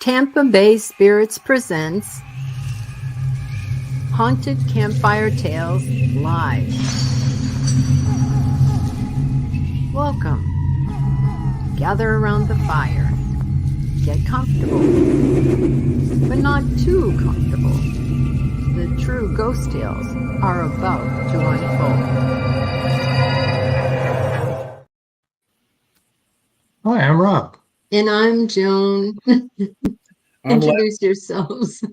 Tampa Bay Spirits presents Haunted Campfire Tales Live. Welcome. Gather around the fire. Get comfortable, but not too comfortable. The true ghost tales are about to unfold. Hi, I'm Rob. And I'm Joan. Introduce yourselves.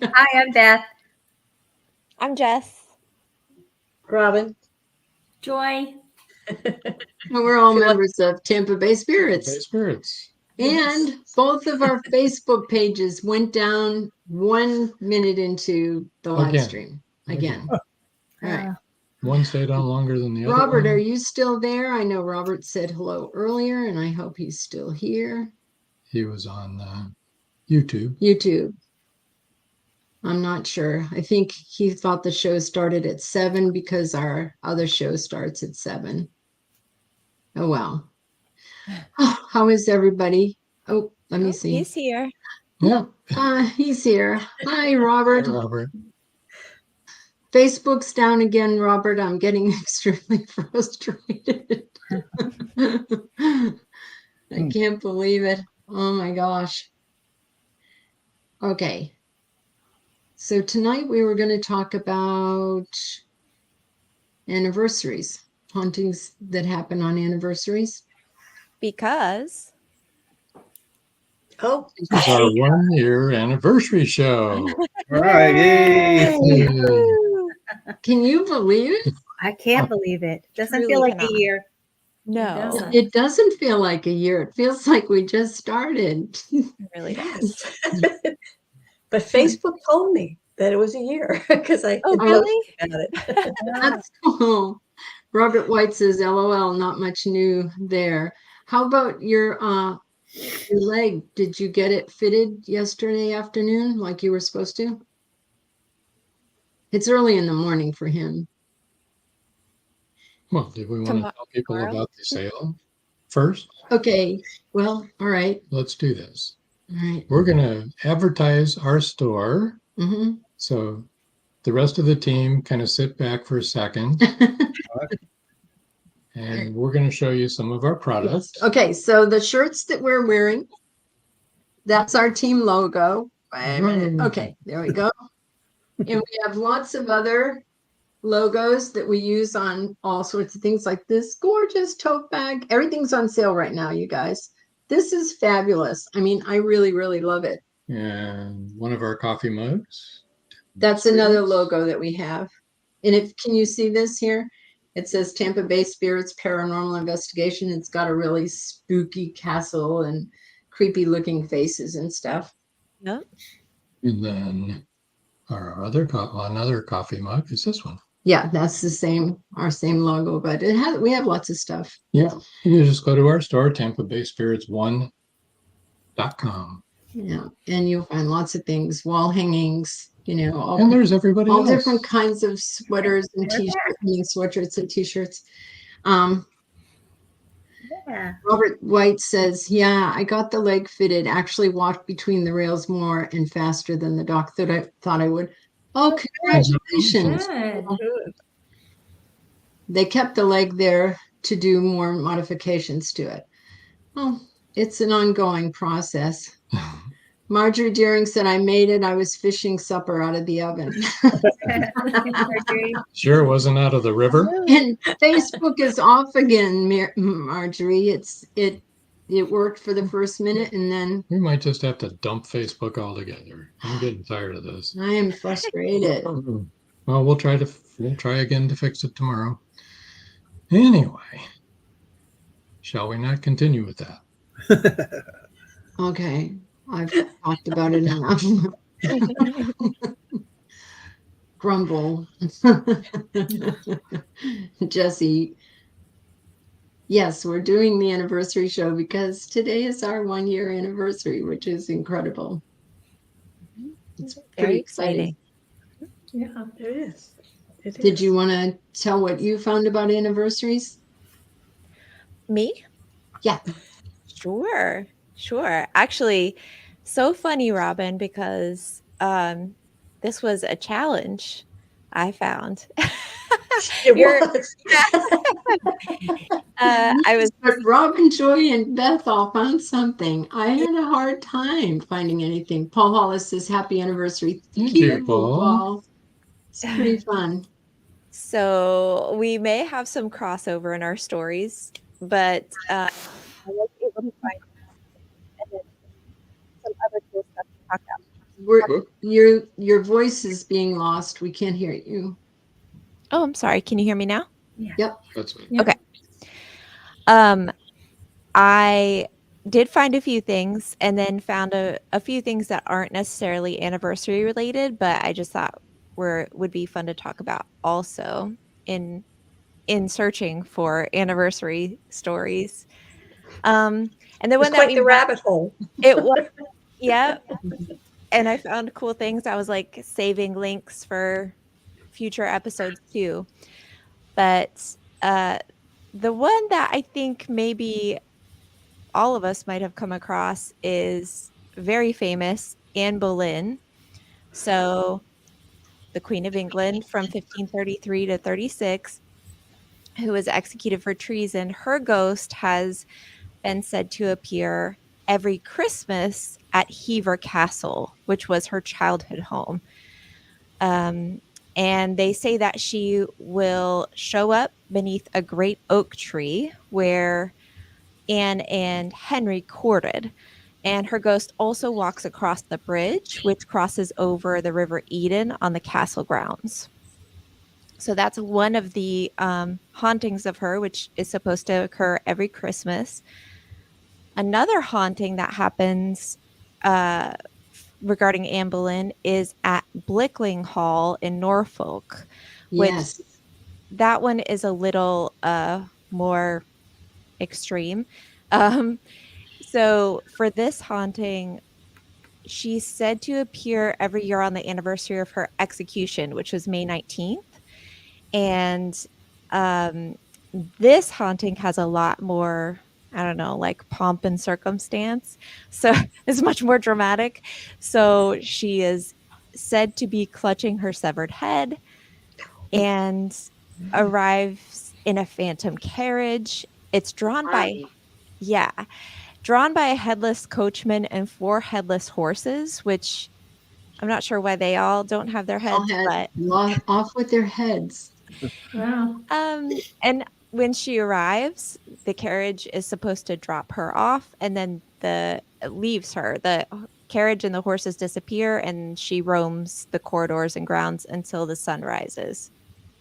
Hi, I'm Beth. I'm Jess. Robin. Joy. And we're all members of Tampa Bay Spirits. Bay Spirits. And both of our Facebook pages went down 1 minute into the live stream. Again. All right. One stayed on longer than the other. Robert, are you still there? I know Robert said hello earlier, and I hope he's still here. He was on YouTube. YouTube. I'm not sure. I think he thought the show started at 7 because our other show starts at 7. Oh, well. Oh, how is everybody? Oh, let me see. He's here. Yeah. He's here. Hi, Robert. Hi, Robert. Facebook's down again, Robert. I'm getting extremely frustrated. I can't believe it. Oh my gosh. Okay. So tonight we were going to talk about anniversaries, hauntings that happen on anniversaries. Because This is our 1 year anniversary show. All right. Yay. Can you believe it? I can't believe it. Doesn't Truly feel like cannot. a year. no, It doesn't feel like a year. It feels like we just started. it really does. But Facebook told me that it was a year because I Oh, had really? posted about it. That's cool. Robert White says, LOL, not much new there. How about your leg? Did you get it fitted yesterday afternoon like you were supposed to? It's early in the morning for him. Well, do we want to Tomorrow. tell people about the sale first? Okay, well, all right. Let's do this. All right. We're going to advertise our store. Mm-hmm. So the rest of the team kind of sit back for a second. And we're going to show you some of our products. Okay, so the shirts that we're wearing, that's our team logo. Wait a minute. Okay, there we go. And we have lots of other logos that we use on all sorts of things like this gorgeous tote bag. Everything's on sale right now, you guys. This is fabulous. I mean, I really, really love it. And one of our coffee mugs. That's another logo that we have. And if can you see this here? It says Tampa Bay Spirits Paranormal Investigation. It's got a really spooky castle and creepy looking faces and stuff. No. And then our other another coffee mug is this one. Yeah, that's the same, our same logo, but it has, we have lots of stuff. Yeah, you just go to our store, TampaBaySpirits1.com. Yeah, and you'll find lots of things, wall hangings, you know, all, And there's everybody all else. different kinds of sweaters and t-shirts, sweatshirts and t-shirts. Yeah. Robert White says, yeah, I got the leg fitted, actually walked between the rails more and faster than the doc thought I would. Oh, congratulations. Good. They kept the leg there to do more modifications to it. Well, it's an ongoing process. Marjorie Deering said, I made it. I was fishing supper out of the oven. Sure wasn't out of the river. And Facebook is off again, Marjorie. It worked for the first minute and then We might just have to dump Facebook altogether. I'm getting tired of this. I am frustrated. Well, we'll try again to fix it tomorrow. Anyway, shall we not continue with that? Okay, I've talked about it enough. Grumble. Jesse. Yes, we're doing the anniversary show because today is our 1 year anniversary, which is incredible. It's pretty Very exciting. Yeah, it is. Did you want to tell what you found about anniversaries? Me? Yeah. Sure. Actually, so funny, Robin, because this was a challenge I found. It You're- was. I was But Robin, Joy, and Beth all found something. I had a hard time finding anything. Paul Hollis says, "Happy anniversary." Thank Thank you, you, Paul. Paul. It's pretty fun. So we may have some crossover in our stories, but I was able to find and then some other cool stuff to talk about. Your voice is being lost. We can't hear you. Oh, I'm sorry. Can you hear me now? Yep. That's it. Yeah. Okay. I did find a few things and then found a few things that aren't necessarily anniversary related, but I just thought would be fun to talk about also in searching for anniversary stories. And the It was one that quite we the rabbit hole. it was yeah, and I found cool things. I was like saving links for future episodes too. But the one that I think maybe all of us might have come across is very famous Anne Boleyn. So the Queen of England from 1533 to 36, who was executed for treason. Her ghost has been said to appear every Christmas at Hever Castle, which was her childhood home. And they say that she will show up beneath a great oak tree where Anne and Henry courted. And her ghost also walks across the bridge, which crosses over the River Eden on the castle grounds. So that's one of the hauntings of her, which is supposed to occur every Christmas. Another haunting that happens regarding Anne Boleyn is at Blickling Hall in Norfolk, which Yes. that one is a little more extreme. So for this haunting, she's said to appear every year on the anniversary of her execution, which was May 19th. And this haunting has a lot more, I don't know, like pomp and circumstance. So it's much more dramatic. So she is said to be clutching her severed head and arrives in a phantom carriage. It's drawn by a headless coachman and 4 headless horses, which I'm not sure why they all don't have their heads, but Off with their heads. Wow. and when she arrives, the carriage is supposed to drop her off, and then leaves her. The carriage and the horses disappear, and she roams the corridors and grounds until the sun rises.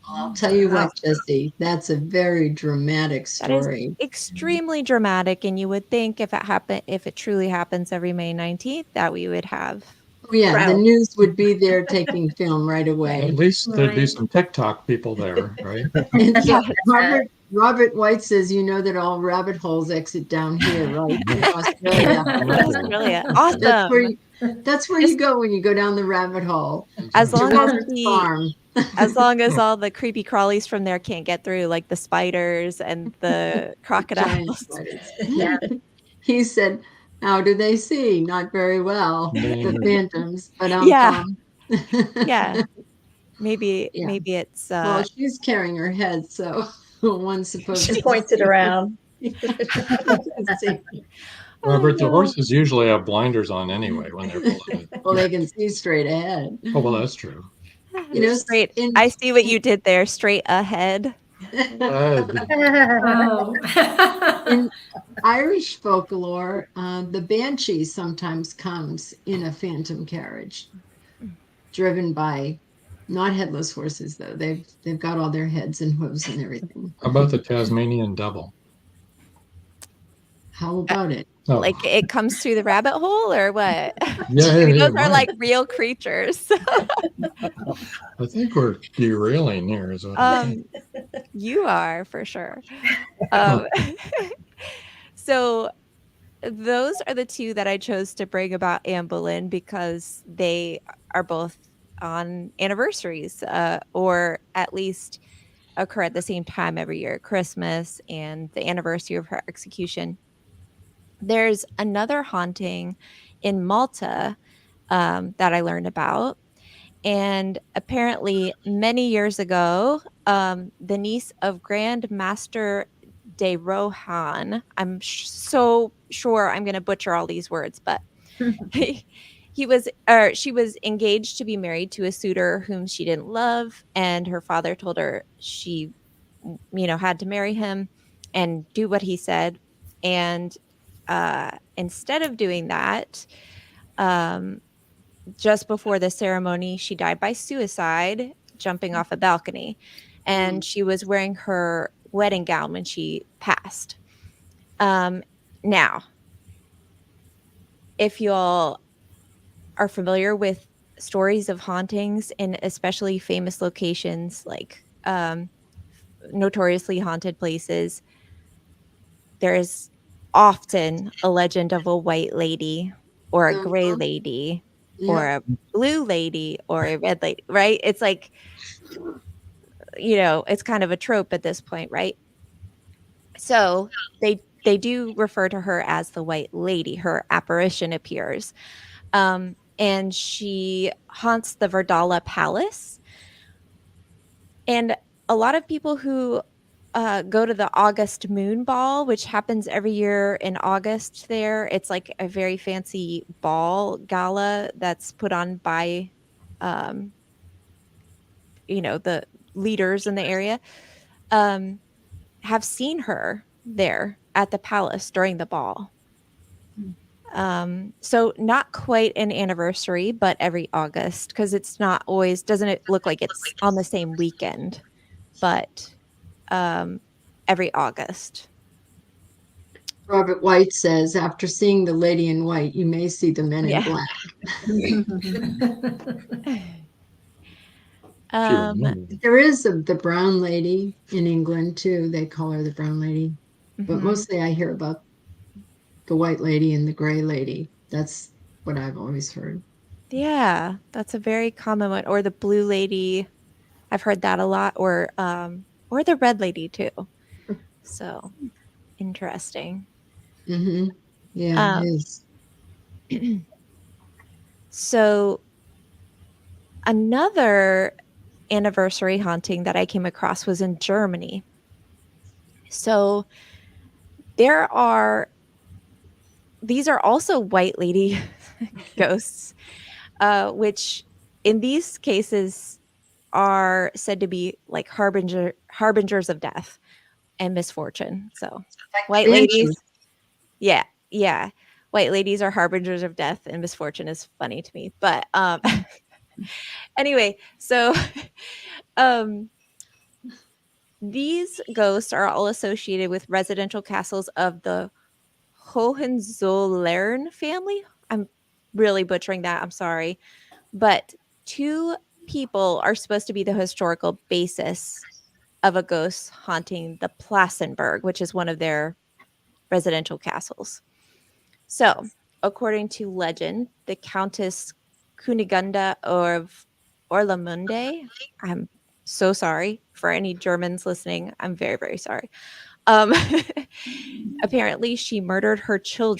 I'll tell you what, Jesse, that's a very dramatic That is story. extremely dramatic, and you would think if it truly happens every May 19th, that we would have. Oh, yeah, the Crowd. news would be there taking film right At away. least there'd be Right. some TikTok people there, right? And so Yeah. Robert White says, you know that all rabbit holes exit down here, right? In Australia. Australia. Awesome. That's where you go when you go down the rabbit hole. As To long as Robert's farm. as long as all the creepy crawlies from there can't get through, like the spiders and the Giant crocodiles. spiders. Yeah. He said, how do they see? Not very well, the phantoms. But Yeah. Yeah. Maybe Yeah. it's Well, she's carrying her head, so one's supposed She to points it around. see. Robert, the no. horses usually have blinders on anyway when they're pulling it. Well, they can see straight ahead. Oh, well, that's true. You know, straight. I see what you did there. Straight ahead. In Irish folklore, the banshee sometimes comes in a phantom carriage, driven by not headless horses, though. They've got all their heads and hooves and everything. How about the Tasmanian devil? How about it? Oh, Like it comes through the rabbit hole, or what? yeah, Those are right. like real creatures. I think we're derailing here. Is what I think. You are for sure. So those are the two that I chose to bring about Anne Boleyn because they are both on anniversaries, or at least occur at the same time every year, Christmas and the anniversary of her execution. There's another haunting in Malta that I learned about. And apparently, many years ago, the niece of Grand Master de Rohan, I'm so sure I'm going to butcher all these words, but she was engaged to be married to a suitor whom she didn't love, and her father told her she, had to marry him and do what he said. And instead of doing that, um, just before the ceremony, she died by suicide, jumping off a balcony. And she was wearing her wedding gown when she passed. Now, if y'all are familiar with stories of hauntings in especially famous locations like notoriously haunted places, there is often a legend of a white lady or a gray lady or a blue lady or a red lady, right? It's like, it's kind of a trope at this point, right? So they do refer to her as the White Lady. Her apparition appears, and she haunts the Verdala Palace. And a lot of people who go to the August Moon Ball, which happens every year in August there. It's like a very fancy ball gala that's put on by, the leaders in the area, have seen her there at the palace during the ball. So not quite an anniversary, but every August, because it's not always, doesn't it look like it's on the same weekend, but every August. Robert White says, after seeing the lady in white, you may see the men in black. There is the brown lady in England too. They call her the brown lady, but mostly I hear about the white lady and the gray lady. That's what I've always heard. Yeah, that's a very common one. Or the blue lady. I've heard that a lot. Or the red lady too. So interesting. Yeah, it is. So another anniversary haunting that I came across was in Germany. So these are also white lady ghosts, which in these cases are said to be like harbingers of death and misfortune. So white ladies, yeah. White ladies are harbingers of death and misfortune is funny to me. But anyway, so these ghosts are all associated with residential castles of the Hohenzollern family. I'm really butchering that. I'm sorry. But two people are supposed to be the historical basis of a ghost haunting the Plassenberg, which is one of their residential castles. So, according to legend, the Countess Kunigunda of Orlamunde, I'm so sorry for any Germans listening. I'm very, very sorry. Apparently, she murdered her two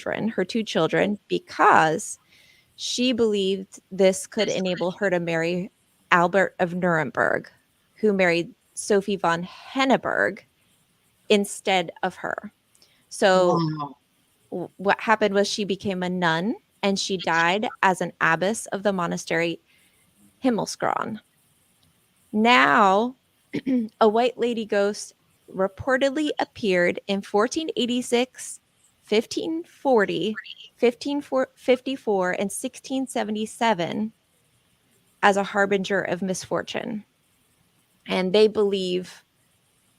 children, because she believed this could enable her to marry Albert of Nuremberg, who married Sophie von Henneberg instead of her. So what happened was she became a nun and she died as an abbess of the monastery Himmelskron. Now, a white lady ghost reportedly appeared in 1486, 1540, 1554, and 1677 as a harbinger of misfortune. And they believe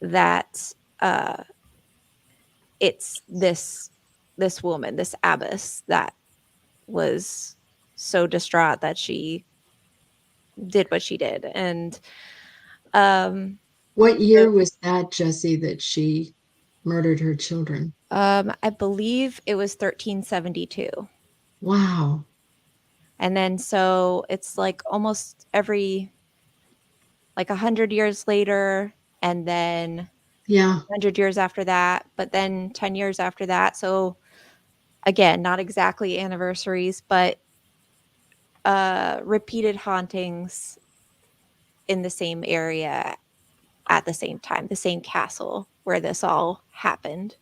that it's this woman, this abbess, that was so distraught that she did what she did. And what year was that, Jesse, that she murdered her children? I believe it was 1372. Wow. And then so it's like almost every, like 100 years later, and then 100 years after that, but then 10 years after that. So again, not exactly anniversaries, but repeated hauntings in the same area at the same time, the same castle where this all happened.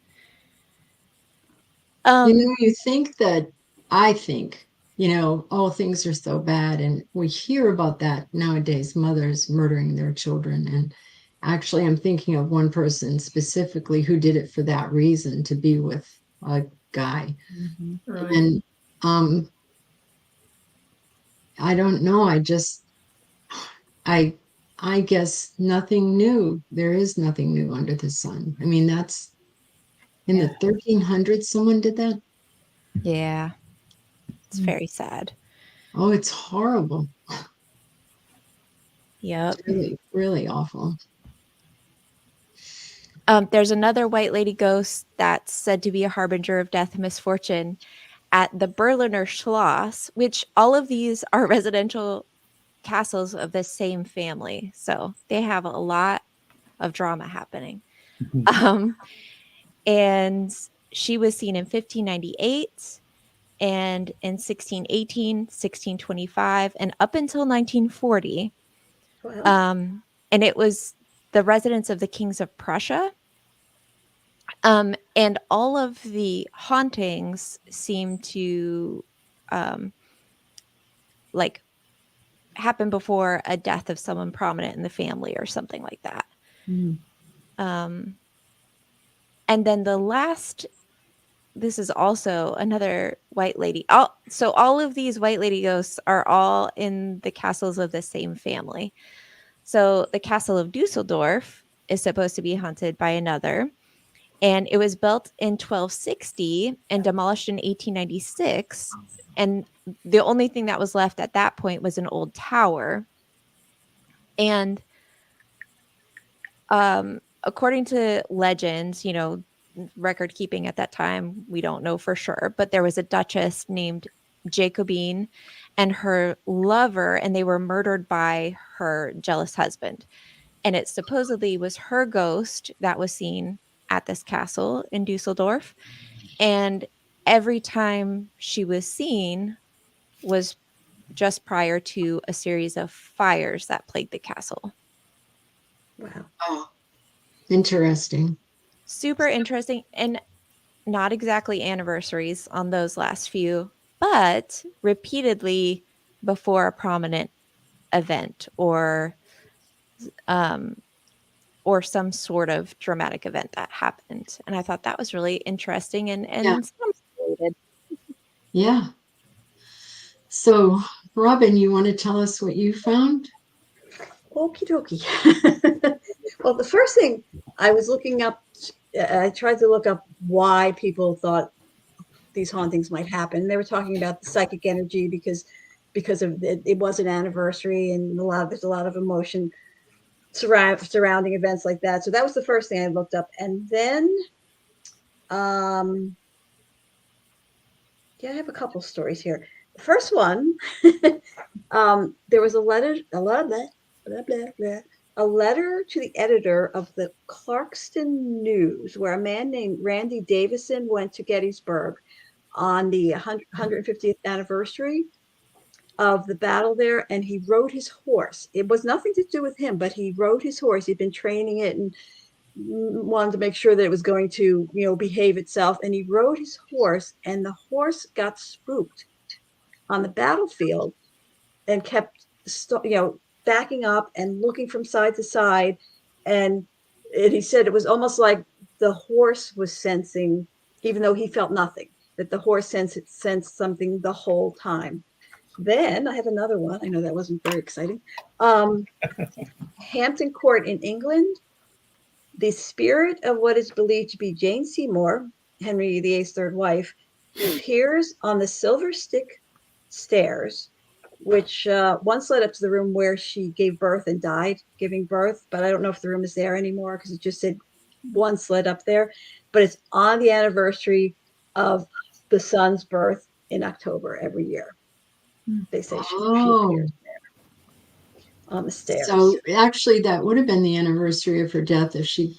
You think that, I think, oh, things are so bad. And we hear about that nowadays, mothers murdering their children. And actually, I'm thinking of one person specifically who did it for that reason, to be with a guy. Right. And I don't know. I guess nothing new. There is nothing new under the sun. I mean, that's in the 1300s, someone did that. Yeah. It's very sad. Oh, it's horrible. Yep. It's really, really awful. There's another white lady ghost that's said to be a harbinger of death and misfortune at the Berliner Schloss, which all of these are residential castles of the same family. So they have a lot of drama happening. And she was seen in 1598 and in 1618, 1625, and up until 1940. Wow. And it was the residence of the kings of Prussia. And all of the hauntings seem to like happen before a death of someone prominent in the family or something like that. And then the last, this is also another white lady. So all of these white lady ghosts are all in the castles of the same family. So the castle of Dusseldorf is supposed to be haunted by another. And it was built in 1260 and demolished in 1896. And the only thing that was left at that point was an old tower. And according to legends, record keeping at that time, we don't know for sure, but there was a duchess named Jacobine and her lover, and they were murdered by her jealous husband. And it supposedly was her ghost that was seen at this castle in Dusseldorf. And every time she was seen was just prior to a series of fires that plagued the castle. Wow. Oh, interesting. Super interesting, and not exactly anniversaries on those last few, but repeatedly before a prominent event or some sort of dramatic event that happened. And I thought that was really interesting and related. Yeah. So, Robin, you want to tell us what you found? Okie dokie. Well, the first thing I was looking up, I tried to look up why people thought these hauntings might happen. They were talking about the psychic energy because of it was an anniversary and there's a lot of emotion surrounding events like that. So that was the first thing I looked up, and then I have a couple stories here. The first one, there was a letter to the editor of the Clarkston News, where a man named Randy Davison went to Gettysburg on the 150th anniversary of the battle there, and he rode his horse. It was nothing to do with him, but he rode his horse. He'd been training it and wanted to make sure that it was going to, behave itself. And he rode his horse, and the horse got spooked on the battlefield and kept, backing up and looking from side to side. And he said it was almost like the horse was sensing, even though he felt nothing, that the horse sensed something the whole time. Then I have another one. I know that wasn't very exciting. Hampton Court in England. The spirit of what is believed to be Jane Seymour, Henry VIII's third wife, appears on the Silver Stick stairs, which once led up to the room where she gave birth and died giving birth. But I don't know if the room is there anymore because it just said once led up there. But it's on the anniversary of the son's birth in October every year. They say she appears there on the stairs. So actually, that would have been the anniversary of her death if she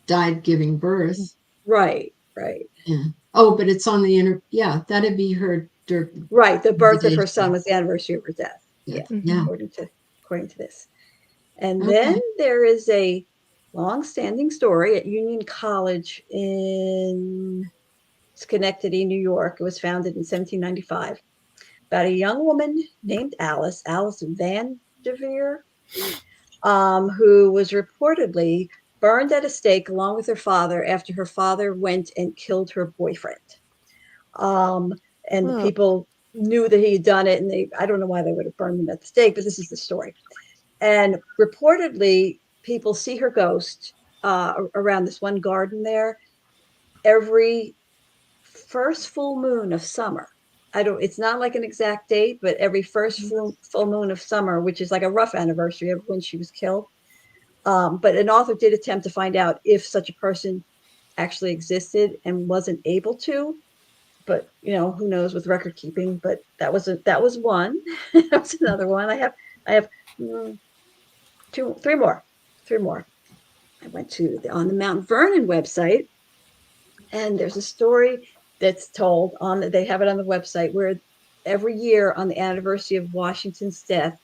died giving birth. Right. Right. Yeah. Oh, but it's on the yeah, that'd be her. Right. The birth of her Day. son was the anniversary of her death. Yeah. Yeah. Yeah. According to this. And Okay. then there is a long-standing story at Union College in Schenectady, New York. It was founded in 1795 about a young woman named Alice Van Devere, who was reportedly burned at a stake along with her father after her father went and killed her boyfriend. And the people knew that he had done it, and I don't know why they would have burned him at the stake, but this is the story. And reportedly, people see her ghost around this one garden there every first full moon of summer. It's not like an exact date, but every first full moon of summer, which is like a rough anniversary of when she was killed. But an author did attempt to find out if such a person actually existed and wasn't able to. But who knows with record keeping? But that was one. That was another one. I have three more. I went to on the Mount Vernon website, and there's a story that's told they have it on the website where every year on the anniversary of Washington's death,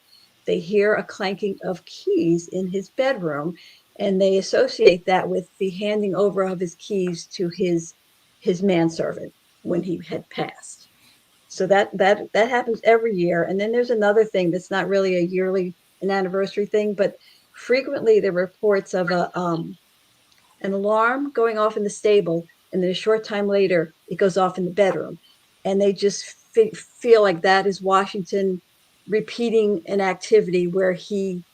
they hear a clanking of keys in his bedroom, and they associate that with the handing over of his keys to his manservant when he had passed. So that happens every year. And then there's another thing that's not really an anniversary thing, but frequently there are reports of an alarm going off in the stable, and then a short time later it goes off in the bedroom, and they just feel like that is Washington repeating an activity where he,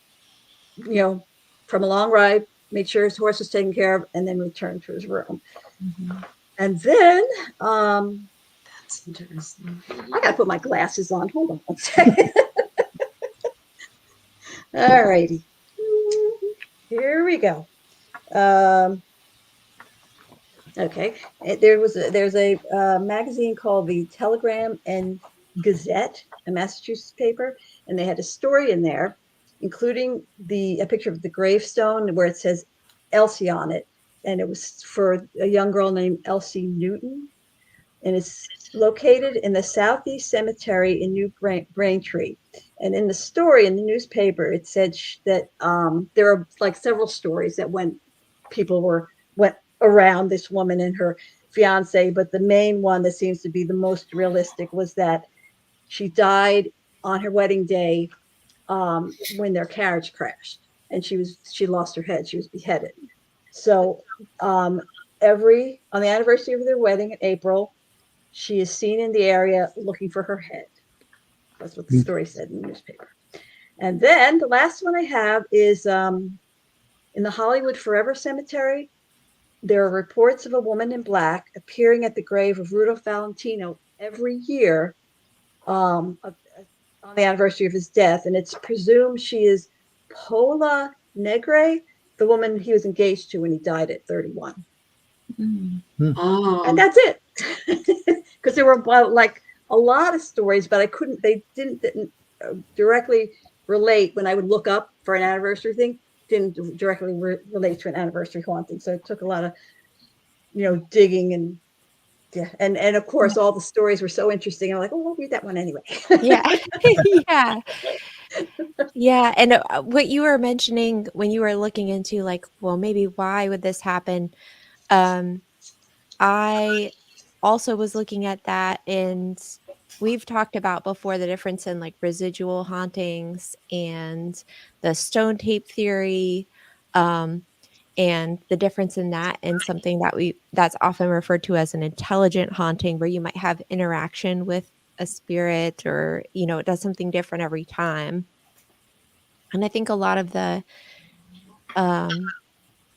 from a long ride, made sure his horse was taken care of, and then returned to his room. Mm-hmm. And then that's interesting. I gotta put my glasses on. Hold on one second. All righty. Here we go. Okay, there's a magazine called the Telegram and Gazette, a Massachusetts paper, and they had a story in there, including a picture of the gravestone where it says Elsie on it, and it was for a young girl named Elsie Newton, and it's located in the Southeast Cemetery in New Braintree. And in the story in the newspaper, it said that there are like several stories that people went around this woman and her fiance, but the main one that seems to be the most realistic was that she died on her wedding day when their carriage crashed, and she lost her head. She was beheaded. So on the anniversary of their wedding in April, she is seen in the area looking for her head. That's what the story said in the newspaper. And then the last one I have is in the Hollywood Forever Cemetery. There are reports of a woman in black appearing at the grave of Rudolph Valentino every year on the anniversary of his death. And it's presumed she is Pola Negre, the woman he was engaged to when he died at 31. Mm-hmm. Oh. And that's it. Because there were like a lot of stories, but they didn't directly relate when I would look up for an anniversary thing. Didn't directly relate to an anniversary haunting, so it took a lot of digging and of course all the stories were so interesting. I'm like, oh, I'll read that one anyway. Yeah. And what you were mentioning when you were looking into like, well, maybe why would this happen, I also was looking at that, and we've talked about before the difference in like residual hauntings and the stone tape theory, and the difference in that and something that's often referred to as an intelligent haunting, where you might have interaction with a spirit, or it does something different every time. And I think a lot of the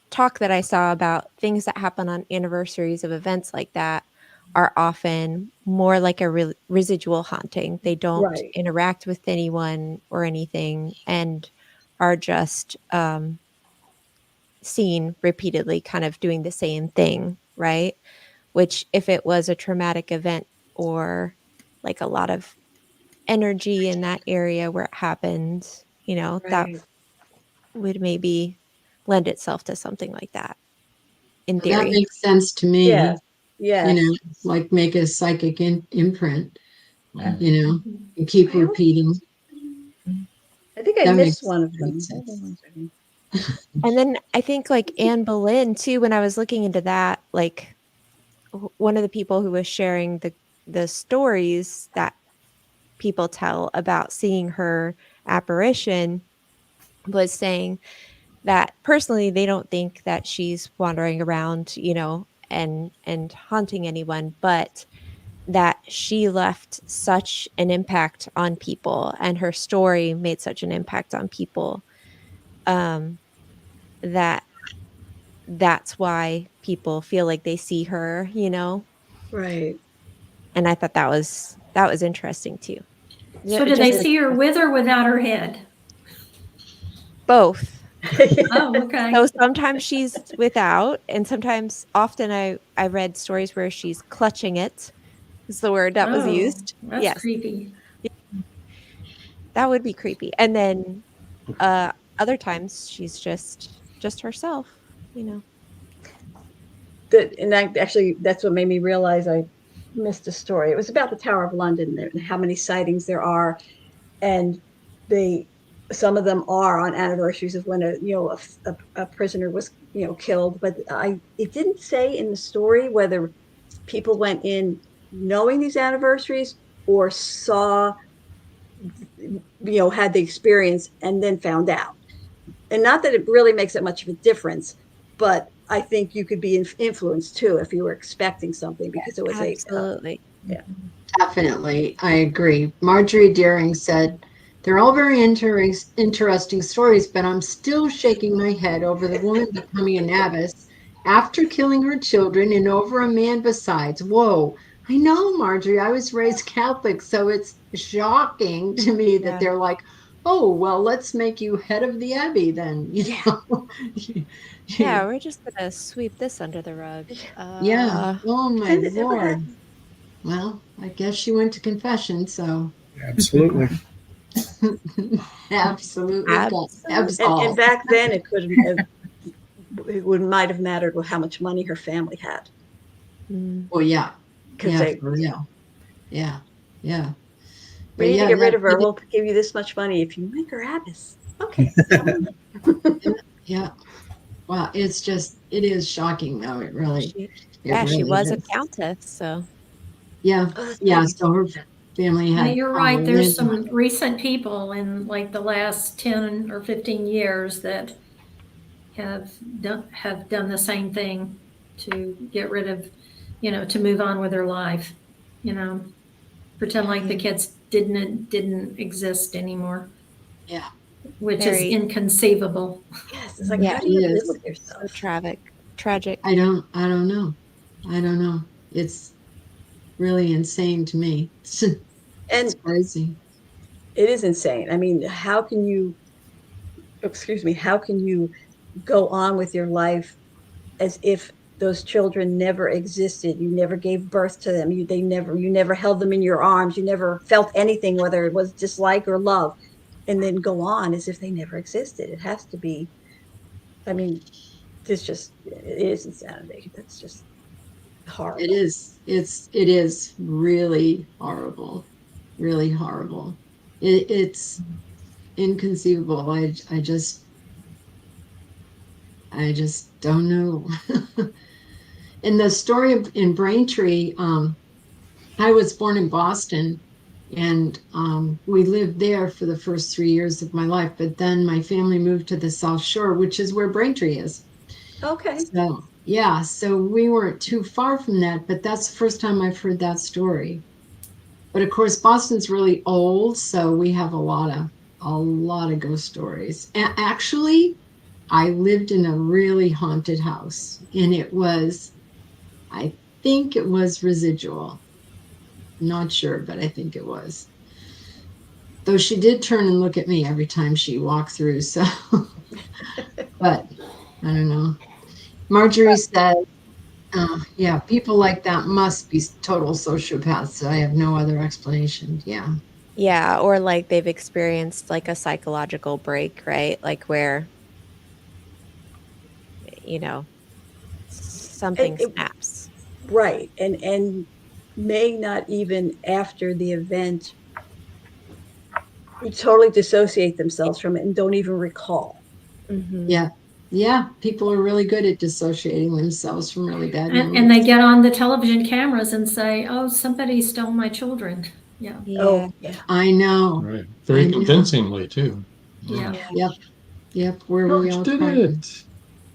talk that I saw about things that happen on anniversaries of events like that are often more like a residual haunting. They don't interact with anyone or anything, and are just seen repeatedly kind of doing the same thing, right? Which if it was a traumatic event or like a lot of energy in that area where it happened, that would maybe lend itself to something like that. In theory. That makes sense to me. Yeah. like make a psychic imprint, Uh, and keep repeating. I think I That missed makes one of great them. sense. Hold on one second. And then I think like Anne Boleyn too, when I was looking into that, like one of the people who was sharing the stories that people tell about seeing her apparition was saying that personally they don't think that she's wandering around, and haunting anyone, but that she left such an impact on people and her story made such an impact on people, that that's why people feel like they see her, Right. and I thought that was interesting too. So did they see her with or without her head? Both. Oh, okay. So sometimes she's without, and sometimes often I read stories where she's clutching it, is the word that was used. That's Yes. creepy. That would be creepy. And then other times she's just herself, And actually, that's what made me realize I missed a story. It was about the Tower of London and how many sightings there are, and some of them are on anniversaries of when a prisoner was killed. But it didn't say in the story whether people went in knowing these anniversaries or saw, had the experience and then found out. And not that it really makes that much of a difference, but I think you could be influenced too if you were expecting something because it was absolutely. Yeah. Definitely, I agree. Marjorie Deering said, "They're all very interesting stories, but I'm still shaking my head over the woman becoming an abbess after killing her children and over a man besides." Whoa. I know, Marjorie. I was raised Catholic, so it's shocking to me that they're like, "Oh, well, let's make you head of the abbey then." Yeah, we're just gonna sweep this under the rug. Yeah. Oh my Lord. Well, I guess she went to confession, so. Absolutely. Absolutely. And back then it might have mattered with how much money her family had. Well, yeah. Yeah, for real. Yeah. Yeah. We need to get rid of her. We'll give you this much money if you make her abbess. Okay. Yeah. Wow. It is shocking though. It really. She was a countess, so. Yeah. Yeah. So her family had. You're right. There's some recent people in like the last 10 or 15 years that have done the same thing to get rid of, to move on with their life, pretend like the kids didn't exist anymore. Yeah. Which is inconceivable. Yes, it's like, how do you live with yourself? So tragic. I don't know. It's really insane to me. It's crazy. It is insane. I mean, how can you go on with your life as if those children never existed? You never gave birth to them. You never held them in your arms. You never felt anything, whether it was dislike or love, and then go on as if they never existed. It has to be. I mean, it is insanity. That's just horrible. It is. It is really horrible. Really horrible. It's inconceivable. I just don't know. In the story in Braintree, I was born in Boston, and we lived there for the first 3 years of my life. But then my family moved to the South Shore, which is where Braintree is. Okay. So yeah, so we weren't too far from that. But that's the first time I've heard that story. But of course, Boston's really old, so we have a lot of ghost stories. Actually, I lived in a really haunted house, and I think it was residual. Not sure, but I think it was. Though she did turn and look at me every time she walked through, so. But I don't know. Marjorie said, yeah, people like that must be total sociopaths. I have no other explanation. Yeah. Yeah, or like they've experienced like a psychological break, right? Like where, something snaps. Right. And may not even after the event totally dissociate themselves from it and don't even recall. Yeah. Yeah. People are really good at dissociating themselves from really bad memories. And they get on the television cameras and say, "Oh, somebody stole my children." Yeah. Oh, yeah. I know. Right. Very I know. convincingly too. Yeah. Yep. Where we George all did cried. it.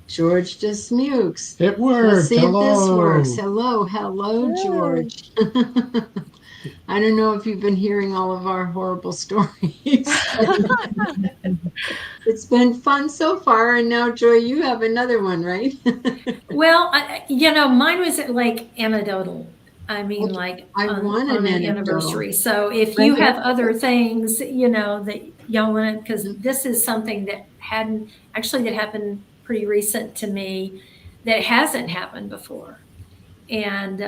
George Dismukes. It worked. Let's see if this Hello. works. Hello, George. I don't know if you've been hearing all of our horrible stories. It's been fun so far, and now Joy, you have another one, right? Well, mine was like anecdotal. I mean, like I want on an an anecdotal. anniversary. So if you have other things, that y'all want, because this is something that happened pretty recent to me, that hasn't happened before, and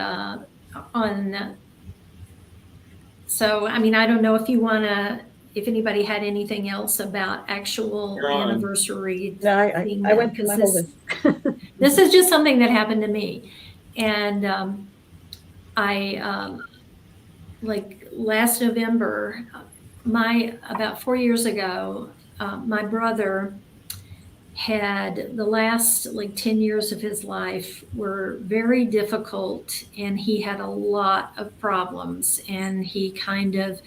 so I mean, I don't know if you want to. If anybody had anything else about actual anniversary. No, I went through my whole list. This is just something that happened to me. And like last November, about 4 years ago, my brother had the last like 10 years of his life were very difficult, and he had a lot of problems, and he kind of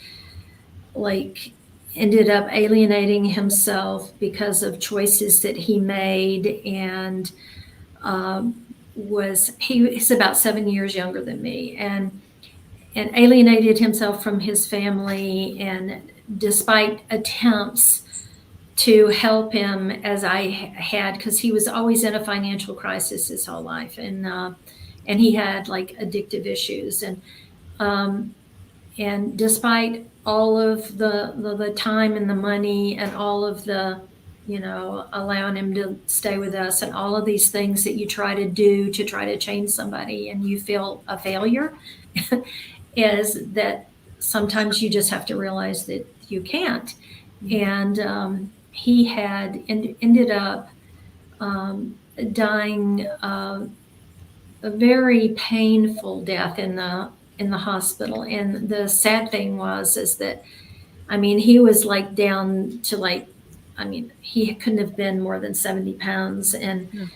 like ended up alienating himself because of choices that he made, and he's about 7 years younger than me, and alienated himself from his family, and despite attempts to help him as I had, because he was always in a financial crisis his whole life, and he had like addictive issues, and despite all of the time and the money and all of the, allowing him to stay with us and all of these things that you try to do to try to change somebody and you feel a failure, is that sometimes you just have to realize that you can't. And he had ended up dying a very painful death in the hospital. And the sad thing is that, I mean, he was like down to he couldn't have been more than 70 pounds, and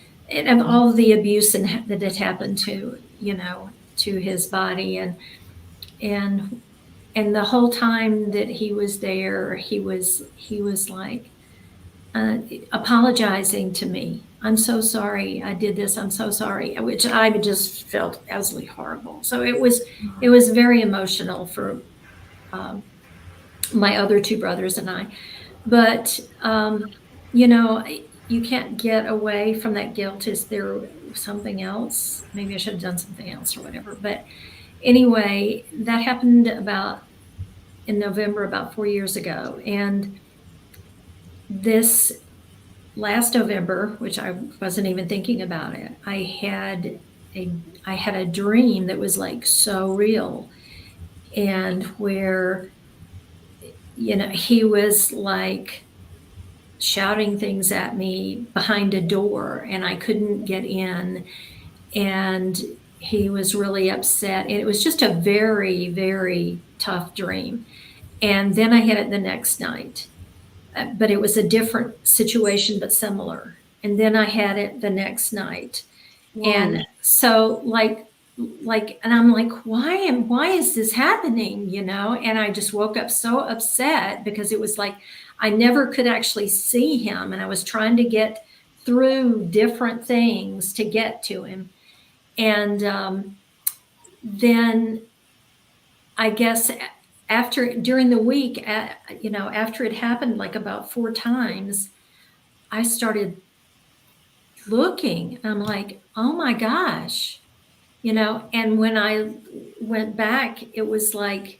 all of the abuse that had happened to his body, and the whole time that he was there, he was like apologizing to me. I'm so sorry I did this. I'm so sorry, which I just felt absolutely horrible. So it was very emotional for my other two brothers and I. But you can't get away from that guilt. Is there something else? Maybe I should have done something else or whatever. But anyway, that happened in November, about 4 years ago. And this last November, which I wasn't even thinking about it, I had a dream that was like so real, and where he was like shouting things at me behind a door, and I couldn't get in, and he was really upset, and it was just a very, very tough dream. And then I had it the next night, but it was a different situation, but similar. And then I had it the next night. Wow. And so and I'm like, why is this happening? And I just woke up so upset, because it was like, I never could actually see him. And I was trying to get through different things to get to him. And then I guess during the week, after it happened like about 4 times, I started looking. I'm like, oh my gosh, and when I went back, it was like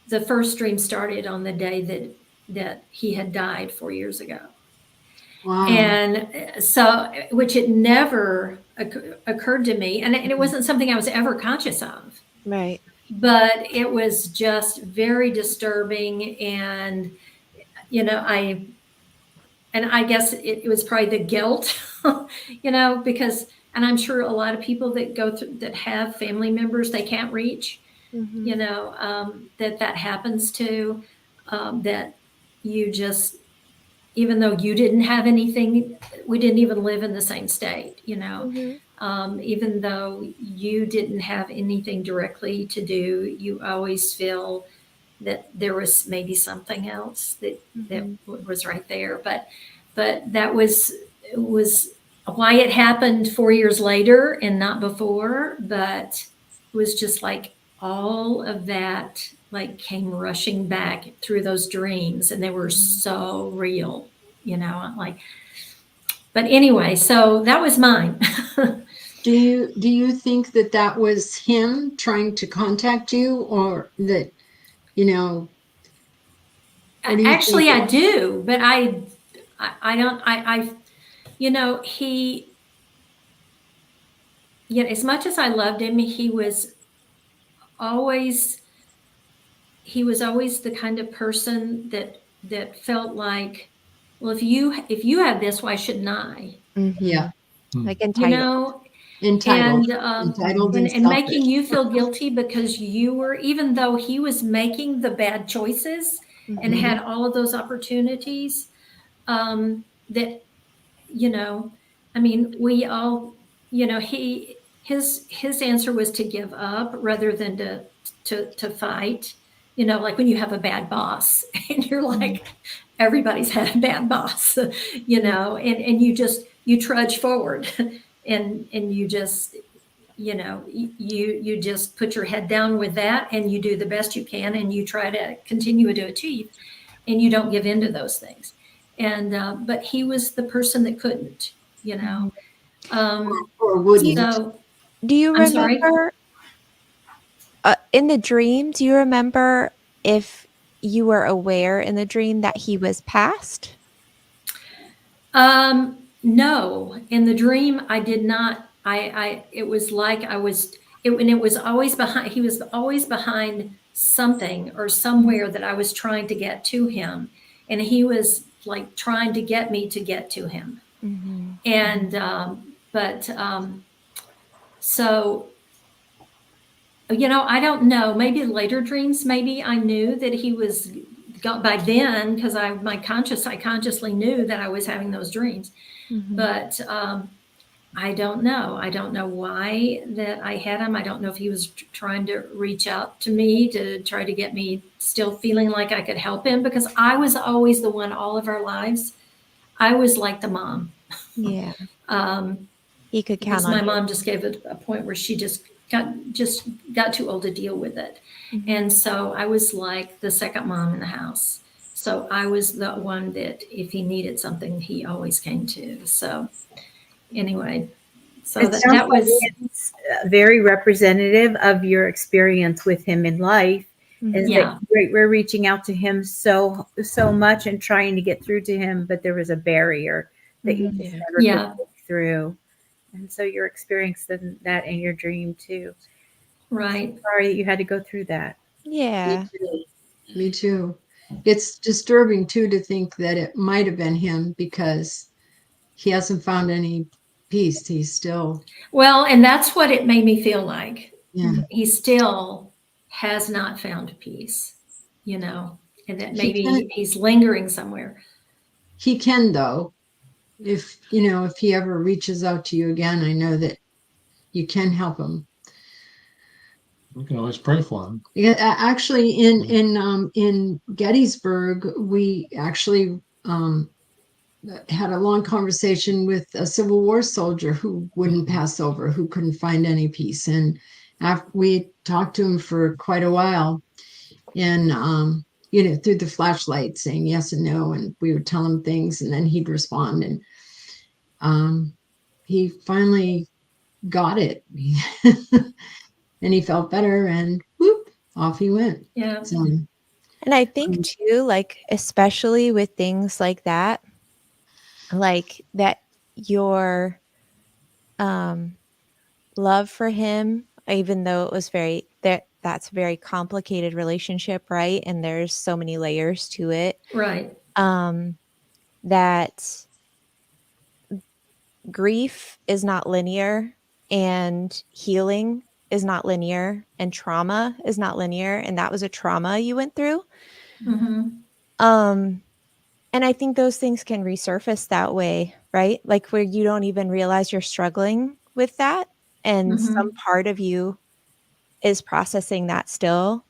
the first dream started on the day that he had died 4 years ago. Wow. And so, which it never occurred to me, and it wasn't something I was ever conscious of. Right. But it was just very disturbing, and I guess it was probably the guilt, because and I'm sure a lot of people that go through that have family members they can't reach, Mhm. you know, that happens to, that you just, even though you didn't have anything, we didn't even live in the same state, you know. Mhm. Even though you didn't have anything directly to do, you always feel that there was maybe something else that Mhm. was right there. But that was why it happened 4 years later and not before. But it was just like all of that like came rushing back through those dreams, and they were so real, you know, like. But anyway, so that was mine. Do you think that that was him trying to contact you, or that, you know, what do you think? Actually, I do, but I don't, you know, as much as I loved him, always, he was always the kind of person that felt like, well, if you have this, why shouldn't I? Yeah, Mhm. Like You entitled. know, entitled, and entitled and and making selfish. you feel guilty because you were, even though he was making the bad choices and Mhm. had all of those opportunities, that, you know, I mean, we all, you know, his answer was to give up rather than to fight. You know, like when you have a bad boss and you're like, everybody's had a bad boss, you know, and you trudge forward and you just, you know, you just put your head down with that and you do the best you can and you try to continue to achieve, and you don't give in to those things. And but he was the person that couldn't, you know. Or Do wouldn't. So you I'm sorry. remember in the dream, do you remember if you were aware in the dream that he was passed? No, in the dream, I did not. It was like I was. And it was always behind. He was always behind something or somewhere that I was trying to get to him, and he was like trying to get me to get to him. Mhm. And but so, you know, I don't know. Maybe later dreams. Maybe I knew that he was got by then because I consciously knew that I was having those dreams. Mhm. But I don't know. I don't know why that I had him. I don't know if he was trying to reach out to me to try to get me still feeling like I could help him, because I was always the one all of our lives. I was like the mom. Yeah. Um, He could count because on my you. mom just gave it a point where she just got too old to deal with it. Mhm. And so I was like the second mom in the house. So I was the one that if he needed something, he always came to. So anyway, so It that, sounds that like was, it's very representative of your experience with him in life. Is Mhm. yeah, that we're reaching out to him so much and trying to get through to him, but there was a barrier that you Mhm. just Yeah. never yeah, could break through. And so you're experiencing that in your dream too. right. Sorry that you had to go through that. Me Yeah. too. Me too. It's disturbing too to think that it might have been him, because he hasn't found any peace. He's still, Well, and that's what it made me feel like. yeah. He still has not found peace, you know, and that He can, maybe he's lingering somewhere. he can though. If, you know, if he ever reaches out to you again, I know that you can help him. We can always pray for him. Yeah, actually, in Gettysburg, we actually had a long conversation with a Civil War soldier who wouldn't pass over, who couldn't find any peace, and after we talked to him for quite a while, and you know, through the flashlight, saying yes and no, and we would tell him things, and then he'd respond, and he finally got it. And he felt better, and whoop, off he went. Yeah. So, And I think too, like, especially with things like that your love for him, even though it was that's a very complicated relationship, right? And there's so many layers to it. Right. That grief is not linear, and healing is not linear, and trauma is not linear, and that was a trauma you went through. Mhm. And I think those things can resurface that way, right? Like where you don't even realize you're struggling with that, and some part of you is processing that still,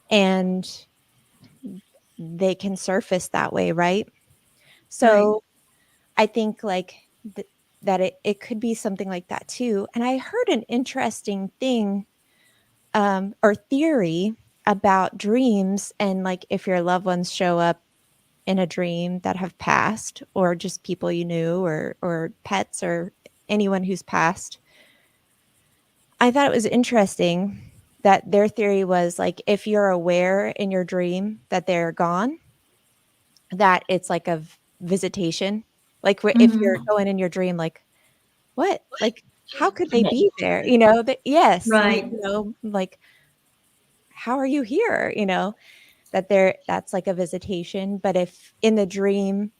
and they can surface that way, right? So I think like that it could be something like that too. And I heard an interesting thing or theory about dreams, and like if your loved ones show up in a dream that have passed, or just people you knew, or pets, or anyone who's passed. I thought it was interesting that their theory was like if you're aware in your dream that they're gone, that it's like a visitation. Like if you're going in your dream, like, what? Like, how could they be there? You know, that yes, Right. you know, like, how are you here? You know, that's like a visitation. But if in the dream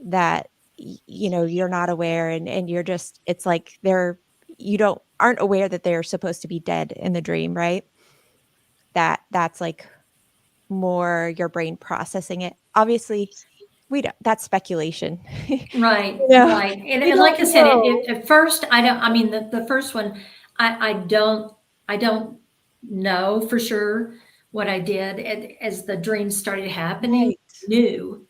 that you know you're not aware, and you're just, it's like you aren't aware that they're supposed to be dead in the dream, right? That's like more your brain processing it. Obviously, we don't, that's speculation. Right, You know, right. we And like don't I said, know. at first, I mean, the first one, I don't know for sure what I did as the dreams started happening, Right. knew,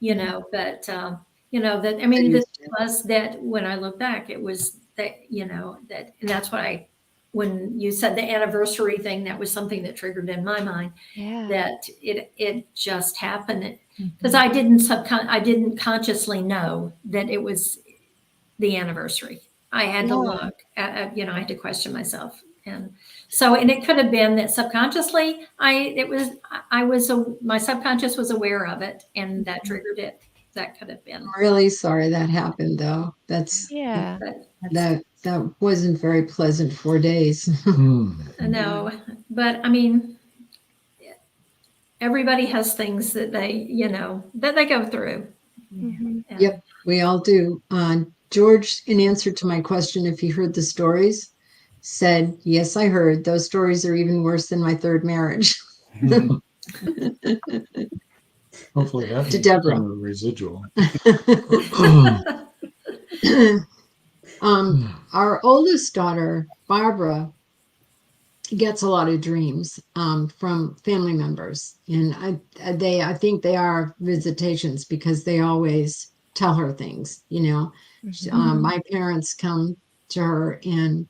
Mhm. but, that, I mean, the thing was that when I look back, it was that, and that's what when you said the anniversary thing, that was something that triggered in my mind, Yeah. that it just happened. Because I didn't consciously know that it was the anniversary. I had to Yeah. look at, I had to question myself. And so, and it could have been that subconsciously my subconscious was aware of it, and that triggered it. That could have been. I'm really sorry that happened, though. Yeah. That wasn't very pleasant 4 days. No, but I mean, everybody has things that they go through. Mhm. And Yep, we all do. George, in answer to my question if he heard the stories, said, "Yes, I heard. Those stories are even worse than my third marriage." Hopefully that To means Deborah. kind of a residual. Our oldest daughter, Barbara, gets a lot of dreams from family members, and I think they are visitations because they always tell her things. My parents come to her, and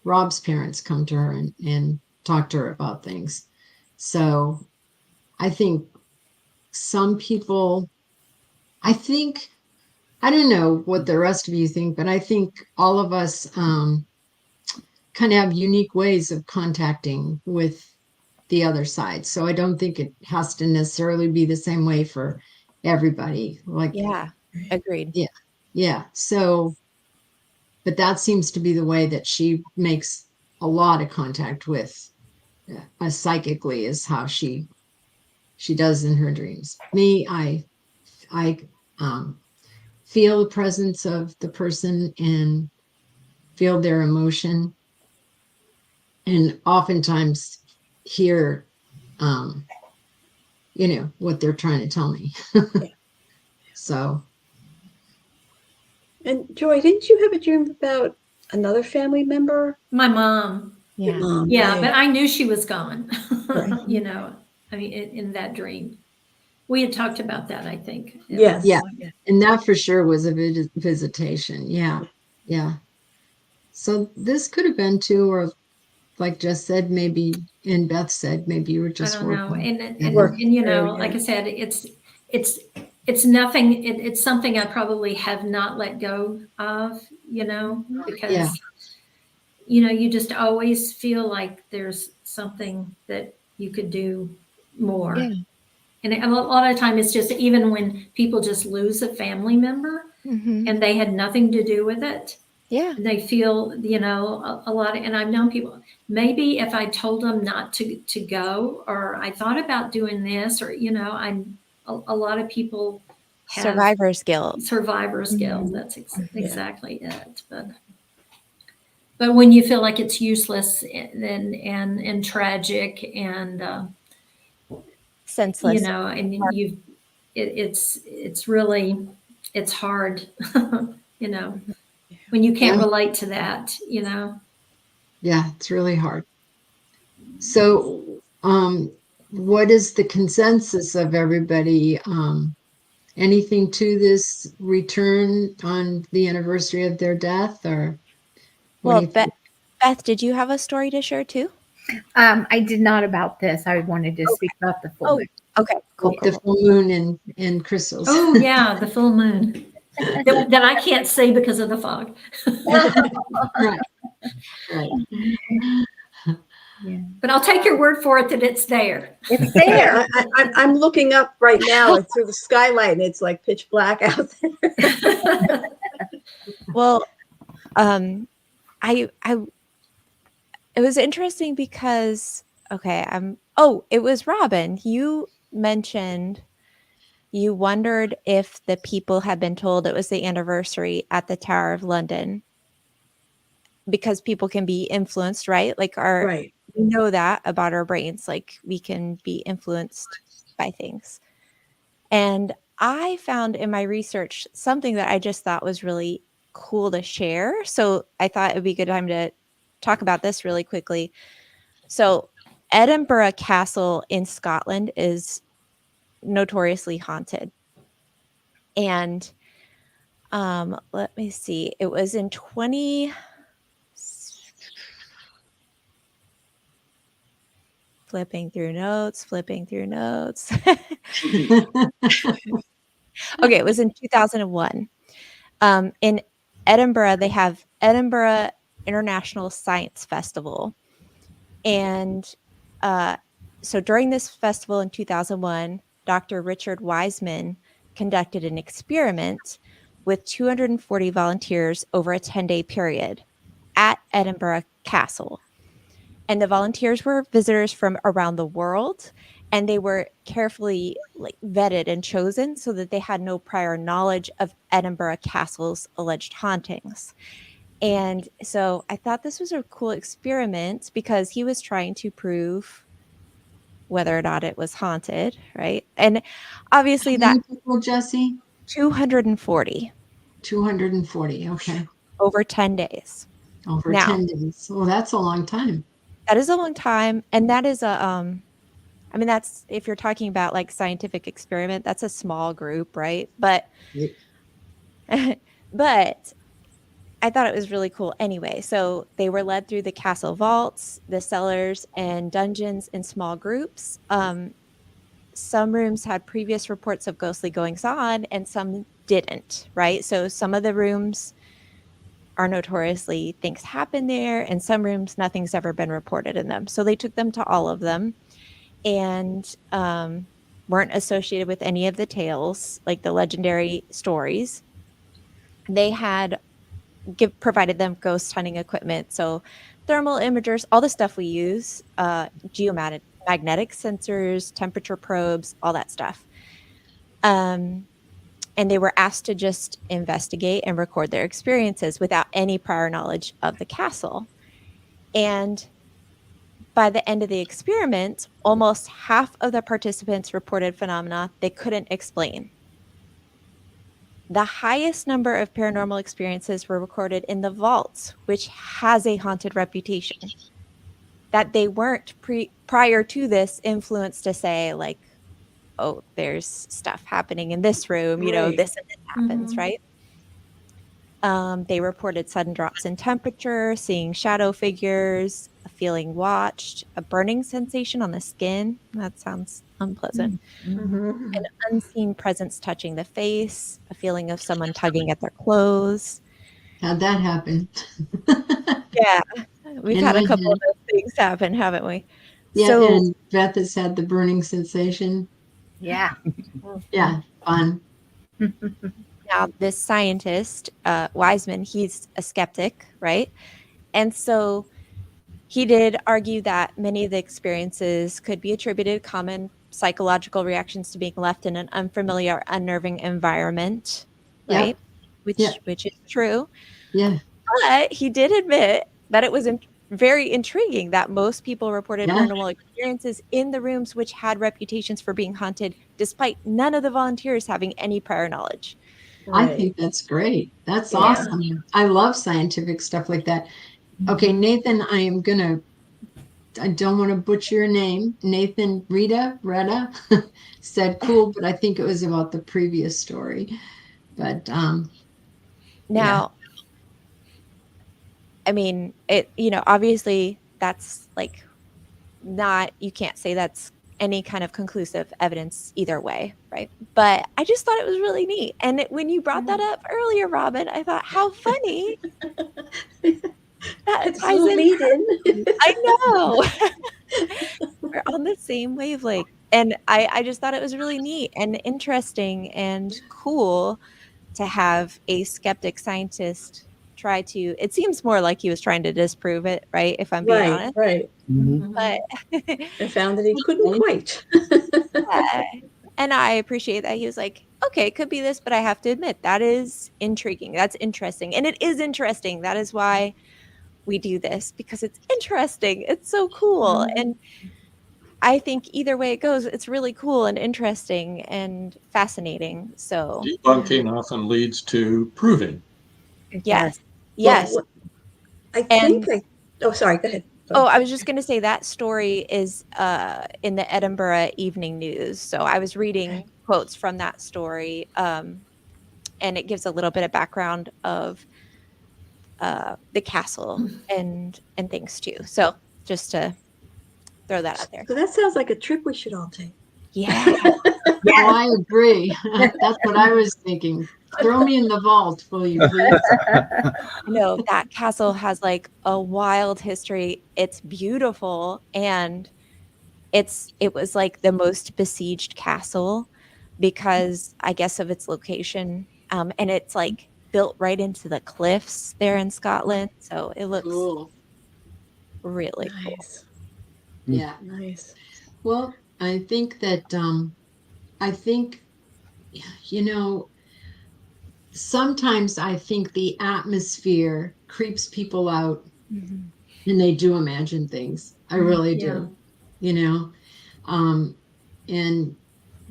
Rob's parents come to her and talk to her about things. So I think some people, I think, I don't know what the rest of you think, but I think all of us kind of have unique ways of contacting with the other side. So I don't think it has to necessarily be the same way for everybody. Like, Yeah. Agreed. yeah, yeah. So, but that seems to be the way that she makes a lot of contact with psychically, is how she does in her dreams. Me, I feel the presence of the person and feel their emotion, and oftentimes hear what they're trying to tell me. So, And Joy, didn't you have a dream about another family member? my mom, Yeah. yeah, Right. but I knew she was gone. Right. I mean, in that dream, we had talked about that, I think. at Yes. one yeah, point. and that for sure was a visitation. Yeah, yeah. So this could have been too, or like Jess said, maybe, and Beth said, maybe you were I just don't know. working. And Working you through, know, yeah. like I said, it's nothing. It's something I probably have not let go of, because Yeah. you just always feel like there's something that you could do more. Yeah. And a lot of time it's just even when people just lose a family member Mhm. and they had nothing to do with it, Yeah. they feel, a lot and I've known people, maybe if I told them not to go, or I thought about doing this, or, I'm a lot of people have Survivor's guilt. survivor's guilt. That's exactly it. But when you feel like it's useless and tragic and Senseless. and it's really it's hard, when you can't Yeah. relate to that. Yeah, it's really hard. So, what is the consensus of everybody? Anything to this return on the anniversary of their death, or what do Well, you think? Beth, did you have a story to share too? I did not about this. I wanted to speak about the full moon. Okay, cool. The full moon and crystals. Oh yeah, the full moon that I can't see because of the fog. Right. Right. Yeah. But I'll take your word for it that it's there. It's there. Yeah, I'm looking up right now through the skylight, and it's like pitch black out there. Well, I it was interesting because it was Robin. You mentioned you wondered if the people had been told it was the anniversary at the Tower of London because people can be influenced, right? Like Right. we know that about our brains, like we can be influenced by things. And I found in my research something that I just thought was really cool to share. So I thought it would be a good time to talk about this really quickly. So Edinburgh Castle in Scotland is notoriously haunted. And let me see. It was in flipping through notes. Okay, it was in 2001. In Edinburgh, they have Edinburgh International Science Festival. And so during this festival in 2001, Dr. Richard Wiseman conducted an experiment with 240 volunteers over a 10-day period at Edinburgh Castle. And the volunteers were visitors from around the world, and they were carefully vetted and chosen so that they had no prior knowledge of Edinburgh Castle's alleged hauntings. And so I thought this was a cool experiment because he was trying to prove whether or not it was haunted, right? And obviously How that many people, Jesse? 240 240. Okay. over 10 days. Over Now, 10 days. Well, that's a long time. that is a long time. And that is that's, if you're talking about like scientific experiment, that's a small group, right? But but I thought it was really cool anyway. So they were led through the castle vaults, the cellars, and dungeons in small groups. Some rooms had previous reports of ghostly goings on, and some didn't, right? So some of the rooms are notoriously things happen there, and some rooms nothing's ever been reported in them. So they took them to all of them, and weren't associated with any of the tales, like the legendary stories. They had provided them ghost hunting equipment, so thermal imagers, all the stuff we use, magnetic sensors, temperature probes, all that stuff. And they were asked to just investigate and record their experiences without any prior knowledge of the castle. And by the end of the experiment, almost half of the participants reported phenomena they couldn't explain. The highest number of paranormal experiences were recorded in the vaults, which has a haunted reputation. That they weren't prior to this influenced to say, like, oh, there's stuff happening in this room, Right. this and this happens, Mhm. right? They reported sudden drops in temperature, seeing shadow figures, feeling watched, a burning sensation on the skin. That sounds unpleasant. Mhm. An unseen presence touching the face, a feeling of someone tugging at their clothes. How'd that happen? Yeah, we've In had my a couple head. of those things happen, haven't we? Yeah, So, and Beth has had the burning sensation. Yeah. Yeah, fun. now this scientist, Wiseman, he's a skeptic, right? And so he did argue that many of the experiences could be attributed to common psychological reactions to being left in an unfamiliar, unnerving environment, Yeah. right? Yeah. Which is true. Yeah. But he did admit that it was very intriguing that most people reported Yeah. paranormal experiences in the rooms which had reputations for being haunted, despite none of the volunteers having any prior knowledge. I think that's great. That's Yeah. awesome. I love scientific stuff like that. Okay, Nathan, I don't want to butcher your name. Nathan Retta said cool, but I think it was about the previous story. But Now, I mean, obviously that's like you can't say that's any kind of conclusive evidence either way, right? But I just thought it was really neat. And when you brought that up earlier, Robin, I thought, how funny. That It's ties so in. lead in. I know. We're on the same wavelength. And I just thought it was really neat and interesting and cool to have a skeptic scientist try to, it seems more like he was trying to disprove it, right? If I'm being honest. Right. But I found that he couldn't quite. yeah. And I appreciate that he was like, okay, it could be this, but I have to admit that is intriguing. That's interesting. And it is interesting. That is why we do this, because it's interesting. It's so cool. And I think either way it goes, it's really cool and interesting and fascinating. So Debunking often leads to proving. yes. Yes. Well, sorry, go ahead. Oh, I was just going to say that story is in the Edinburgh Evening News. So I was reading quotes from that story, and it gives a little bit of background of the castle and things too. So just to throw that out there. So that sounds like a trip we should all take. Yeah. Oh, I agree. That's what I was thinking. Throw me in the vault, will you please? No, that castle has like a wild history. It's beautiful, and it was like the most besieged castle because I guess of its location. And it's like built right into the cliffs there in Scotland. So it looks Cool. really cool. Nice. Yeah. Nice. Well, I think that sometimes I think the atmosphere creeps people out and they do imagine things. I really do, and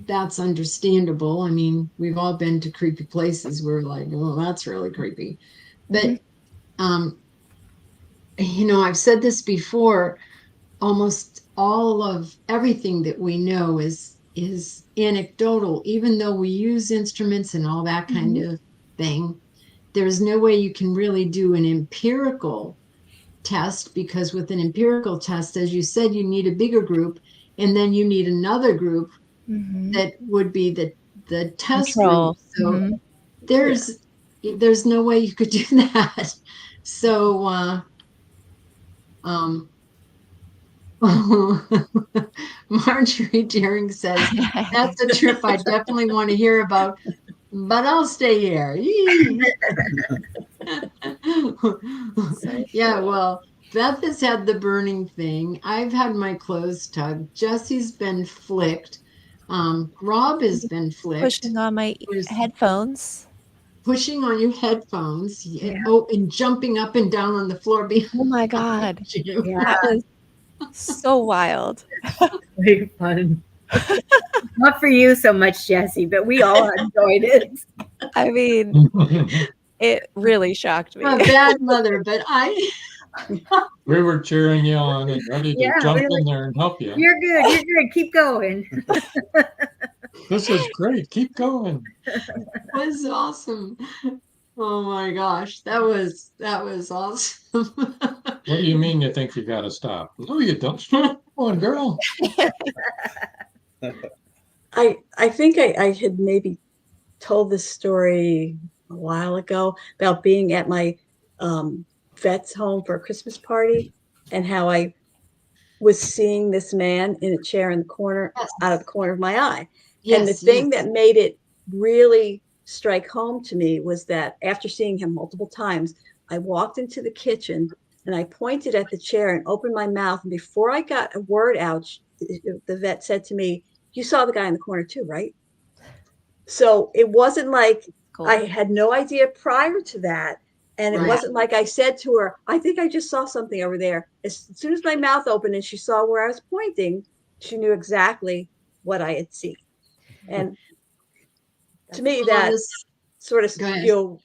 that's understandable. I mean, we've all been to creepy places where we're like, well, that's really creepy. But, I've said this before, almost all of everything that we know is anecdotal, even though we use instruments and all that kind of thing. There's no way you can really do an empirical test, because with an empirical test, as you said, you need a bigger group, and then you need another group that would be the test group. So there's no way you could do that. So Marjorie Deering says, that's a trip I definitely want to hear about, but I'll stay here. Yeah, well, Beth has had the burning thing. I've had my clothes tugged. Jesse's been flicked. Rob has been flicked. Pushing on my headphones. Pushing on your headphones. Oh, and jumping up and down on the floor behind. Oh my God. You. That was so wild. Very fun. Not for you so much, Jesse, but we all enjoyed it. I mean, it really shocked me. I'm a bad mother, but we were cheering you on and ready to jump in there and help you. You're good. You're good. Keep going. This is great. Keep going. That was awesome. Oh my gosh, that was awesome. What do you mean you think you got to stop? No, you don't. Come on, girl. I think I had maybe told this story a while ago about being at my vet's home for a Christmas party and how I was seeing this man in a chair in the corner, out of the corner of my eye. And the thing that made it really strike home to me was that after seeing him multiple times, I walked into the kitchen and I pointed at the chair and opened my mouth. And before I got a word out, the vet said to me, "You saw the guy in the corner too, right?" So it wasn't like Cool. I had no idea prior to that. And it Right. wasn't like I said to her, "I think I just saw something over there." As soon as my mouth opened and she saw where I was pointing, she knew exactly what I had seen. And to me, Well, that this- sort of, Go ahead. I can't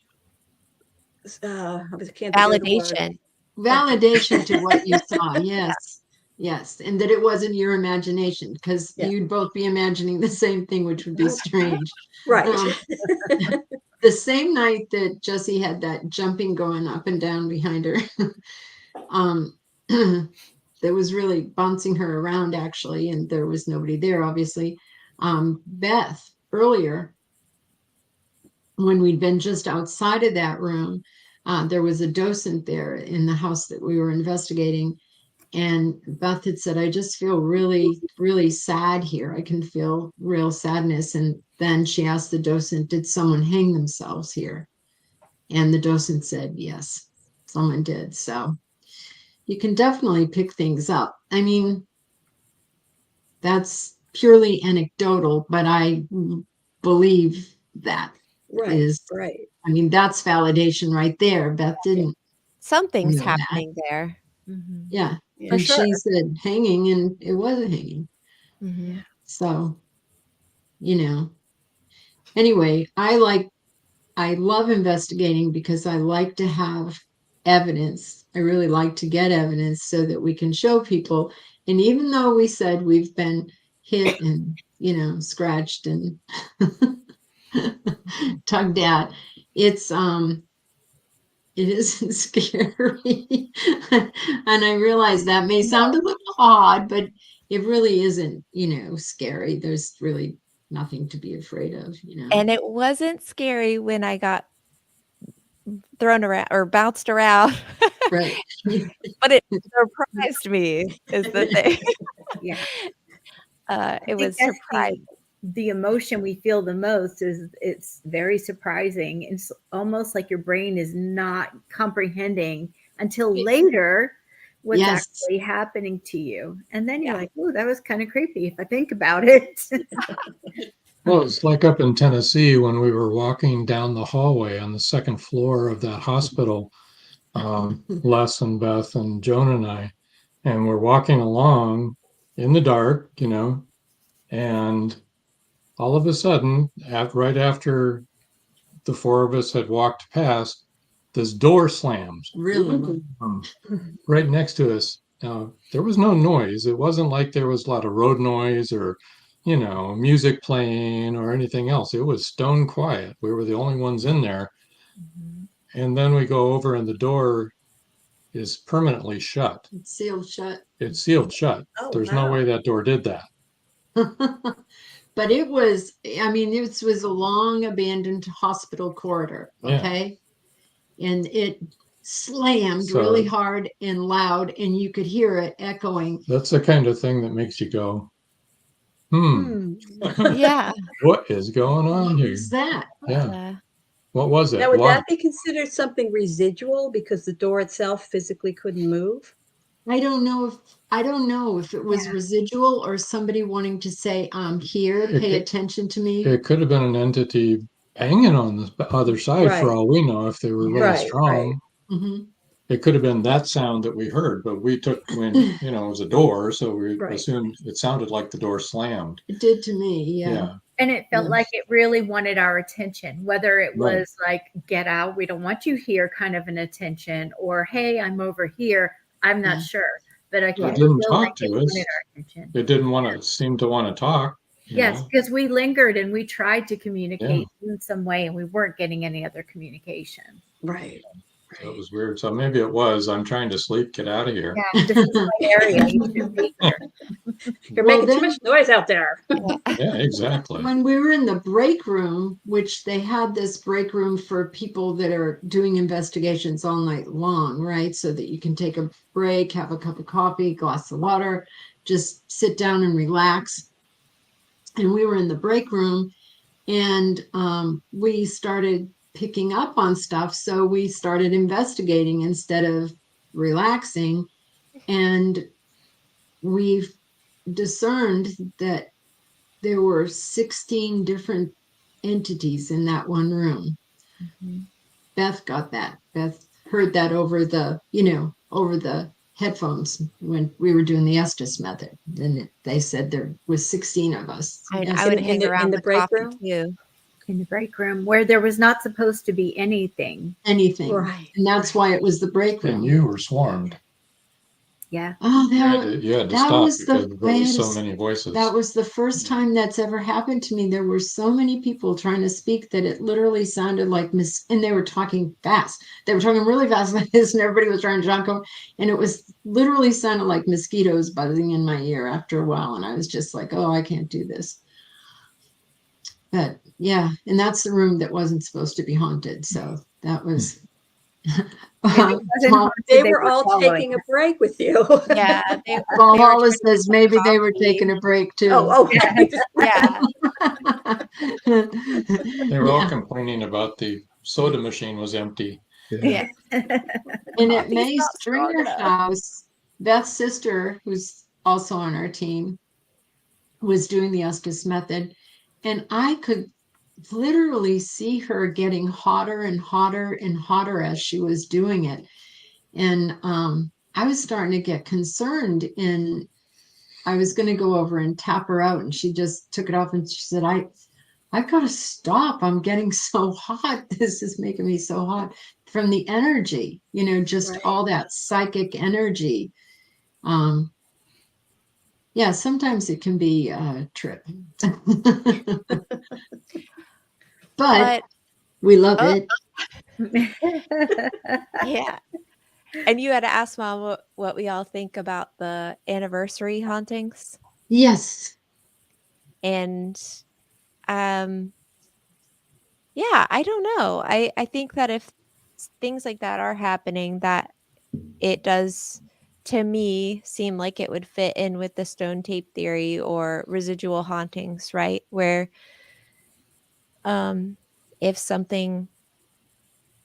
think of the word. Validation. validation to what you saw. Yes. Yes. And that it wasn't your imagination, because Yeah. you'd both be imagining the same thing, which would be strange. Right. The same night that Jessie had that jumping going up and down behind her, that was really bouncing her around, actually, and there was nobody there, obviously. Beth, earlier, when we'd been just outside of that room, there was a docent there in the house that we were investigating. And Beth had said, "I just feel really, really sad here. I can feel real sadness." And then she asked the docent, "Did someone hang themselves here?" And the docent said, "Yes, someone did." So you can definitely pick things up. I mean, that's purely anecdotal, but I believe that Right. is, Right. I mean, that's validation right there. Beth didn't Something's know that. happening there. Yeah. Yeah. And sure. she said hanging, and it was a hanging. Mhm. So, anyway, I love investigating because I like to have evidence. I really like to get evidence so that we can show people. And even though we said we've been hit and, scratched and tugged at, it isn't scary. And I realize that may sound a little odd, but it really isn't, scary. There's really nothing to be afraid of. And it wasn't scary when I got thrown around or bounced around, Right. but it surprised me is the thing. Yeah. It was That's surprising. the emotion we feel the most is it's very surprising. It's almost like your brain is not comprehending until later what's Yes. actually happening to you. And then you're Yeah. like, oh, that was kind of creepy if I think about it. Well, it's like up in Tennessee when we were walking down the hallway on the second floor of that hospital, Les and Beth and Joan and I, and we're walking along in the dark, and all of a sudden, right after the four of us had walked past, this door slams Really? right next to us. There was no noise. It wasn't like there was a lot of road noise or, music playing or anything else. It was stone quiet. We were the only ones in there. And then we go over and the door is permanently shut. It's sealed shut. It's sealed shut. Oh, There's no wow. way that door did that. But it was, this was a long abandoned hospital corridor. Yeah. Okay. And it slammed So- really hard and loud, and you could hear it echoing. That's the kind of thing that makes you go, Yeah. what is going on What here? was that? Yeah. What was it? Now, would Why? that be considered something residual because the door itself physically couldn't move? I don't know if it was residual or somebody wanting to say, "I'm here, It pay could- attention to me." It could have been an entity hanging on the other side Right. for all we know if they were really Right, strong. Mhm. It could have been that sound that we heard, but we took when, it was a door, so we Right. assumed it sounded like the door slammed. It did to me. Yeah. Yeah. And it felt Yeah. like it really wanted our attention, whether it Right. was like, get out, we don't want you here, kind of an attention, or hey, I'm over here. I'm not Yeah. sure. But I It can didn't feel talk like to it us. wanted our attention. It didn't seem to want to talk. you Yes, know? because we lingered and we tried to communicate in some way, and we weren't getting any other communication. Right. So it was weird. So maybe it was, I'm trying to sleep, get out of here. Yeah, this is my area. You should be here. You're Well, making too then- much noise out there. Yeah, exactly. When we were in the break room, which they had this break room for people that are doing investigations all night long, right? So that you can take a break, have a cup of coffee, glass of water, just sit down and relax. And we were in the break room, and we started picking up on stuff. So we started investigating instead of relaxing. And we've discerned that there were 16 different entities in that one room. Mhm. Beth got that. Beth heard that over the, over the headphones when we were doing the Estes method. And they said there was 16 of us. I Yes. would In hang the- in around the the break coffee room? too. In the break room where there was not supposed to be anything. Anything. Right. And that's why it was the break room. And you were swarmed. Yeah. Oh, You that, had to that stop was because the there were so best. many voices. That was the first time that's ever happened to me. There were so many people trying to speak that it literally sounded like and they were talking fast. They were talking really fast like this, and everybody was trying to talk over. And it was literally sounded like mosquitoes buzzing in my ear after a while. And I was just like, oh, I can't do this. But yeah, and that's the room that wasn't supposed to be haunted. So that was. If it wasn't haunted, They were all following taking a break with you. Yeah, they Well, were Hollis trying to says get maybe they were coffee. taking a break too. Oh, right. Yeah, They were all Yeah. complaining about the soda machine was empty. yeah. And at Coffee's May not strong Stringer enough. House, Beth's sister, who's also on our team, was doing the Estes method. And I could literally see her getting hotter and hotter and hotter as she was doing it. And I was starting to get concerned, and I was going to go over and tap her out. And she just took it off and she said, I've got to stop. I'm getting so hot. This is making me so hot from the energy, just Right. all that psychic energy. Yeah, sometimes it can be a trip. But we love Oh. it. Yeah. And you had to ask Mom what we all think about the anniversary hauntings. Yes. And yeah, I don't know. I think that if things like that are happening, that it does, to me, seem like it would fit in with the stone tape theory or residual hauntings, right? Where if something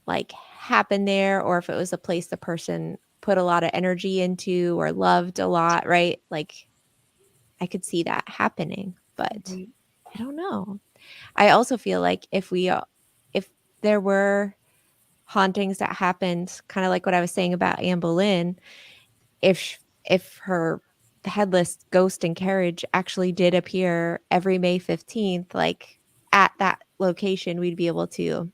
like happened there, or if it was a place the person put a lot of energy into or loved a lot, right? Like I could see that happening, but I don't know. I also feel like if there were hauntings that happened, kind of like what I was saying about Anne Boleyn, if her headless ghost and carriage actually did appear every May 15th, like at that location, we'd be able to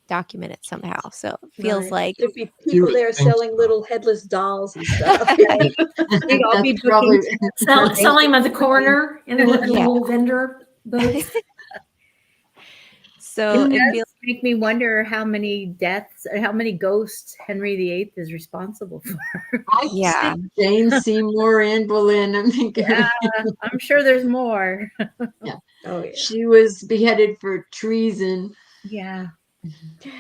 document it somehow. So it feels Right. like There'd be You people would there think selling so. little headless dolls and stuff. We'd all be That's probably Selling them at the corner in the Yeah. little vendor booths. so. It It does feels make me wonder how many deaths or how many ghosts Henry VIII is responsible for. I Yeah. think Jane Seymour, Anne Boleyn. I mean, Yeah, I'm sure there's more. Oh, yeah. she was beheaded for treason. Yeah.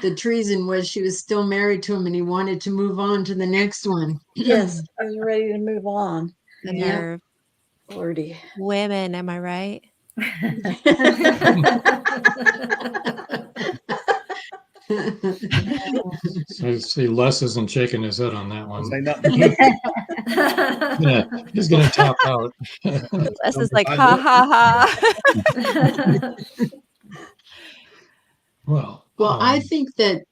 The treason was she was still married to him and he wanted to move on to the next one. Yes, I was ready to move on. the Yep. nerve. Lordy. Women, am I right? So I see Les isn't shaking his head on that one. Say nothing. Yeah, he's going to tap out. Les is like, ha ha ha. Well, I think that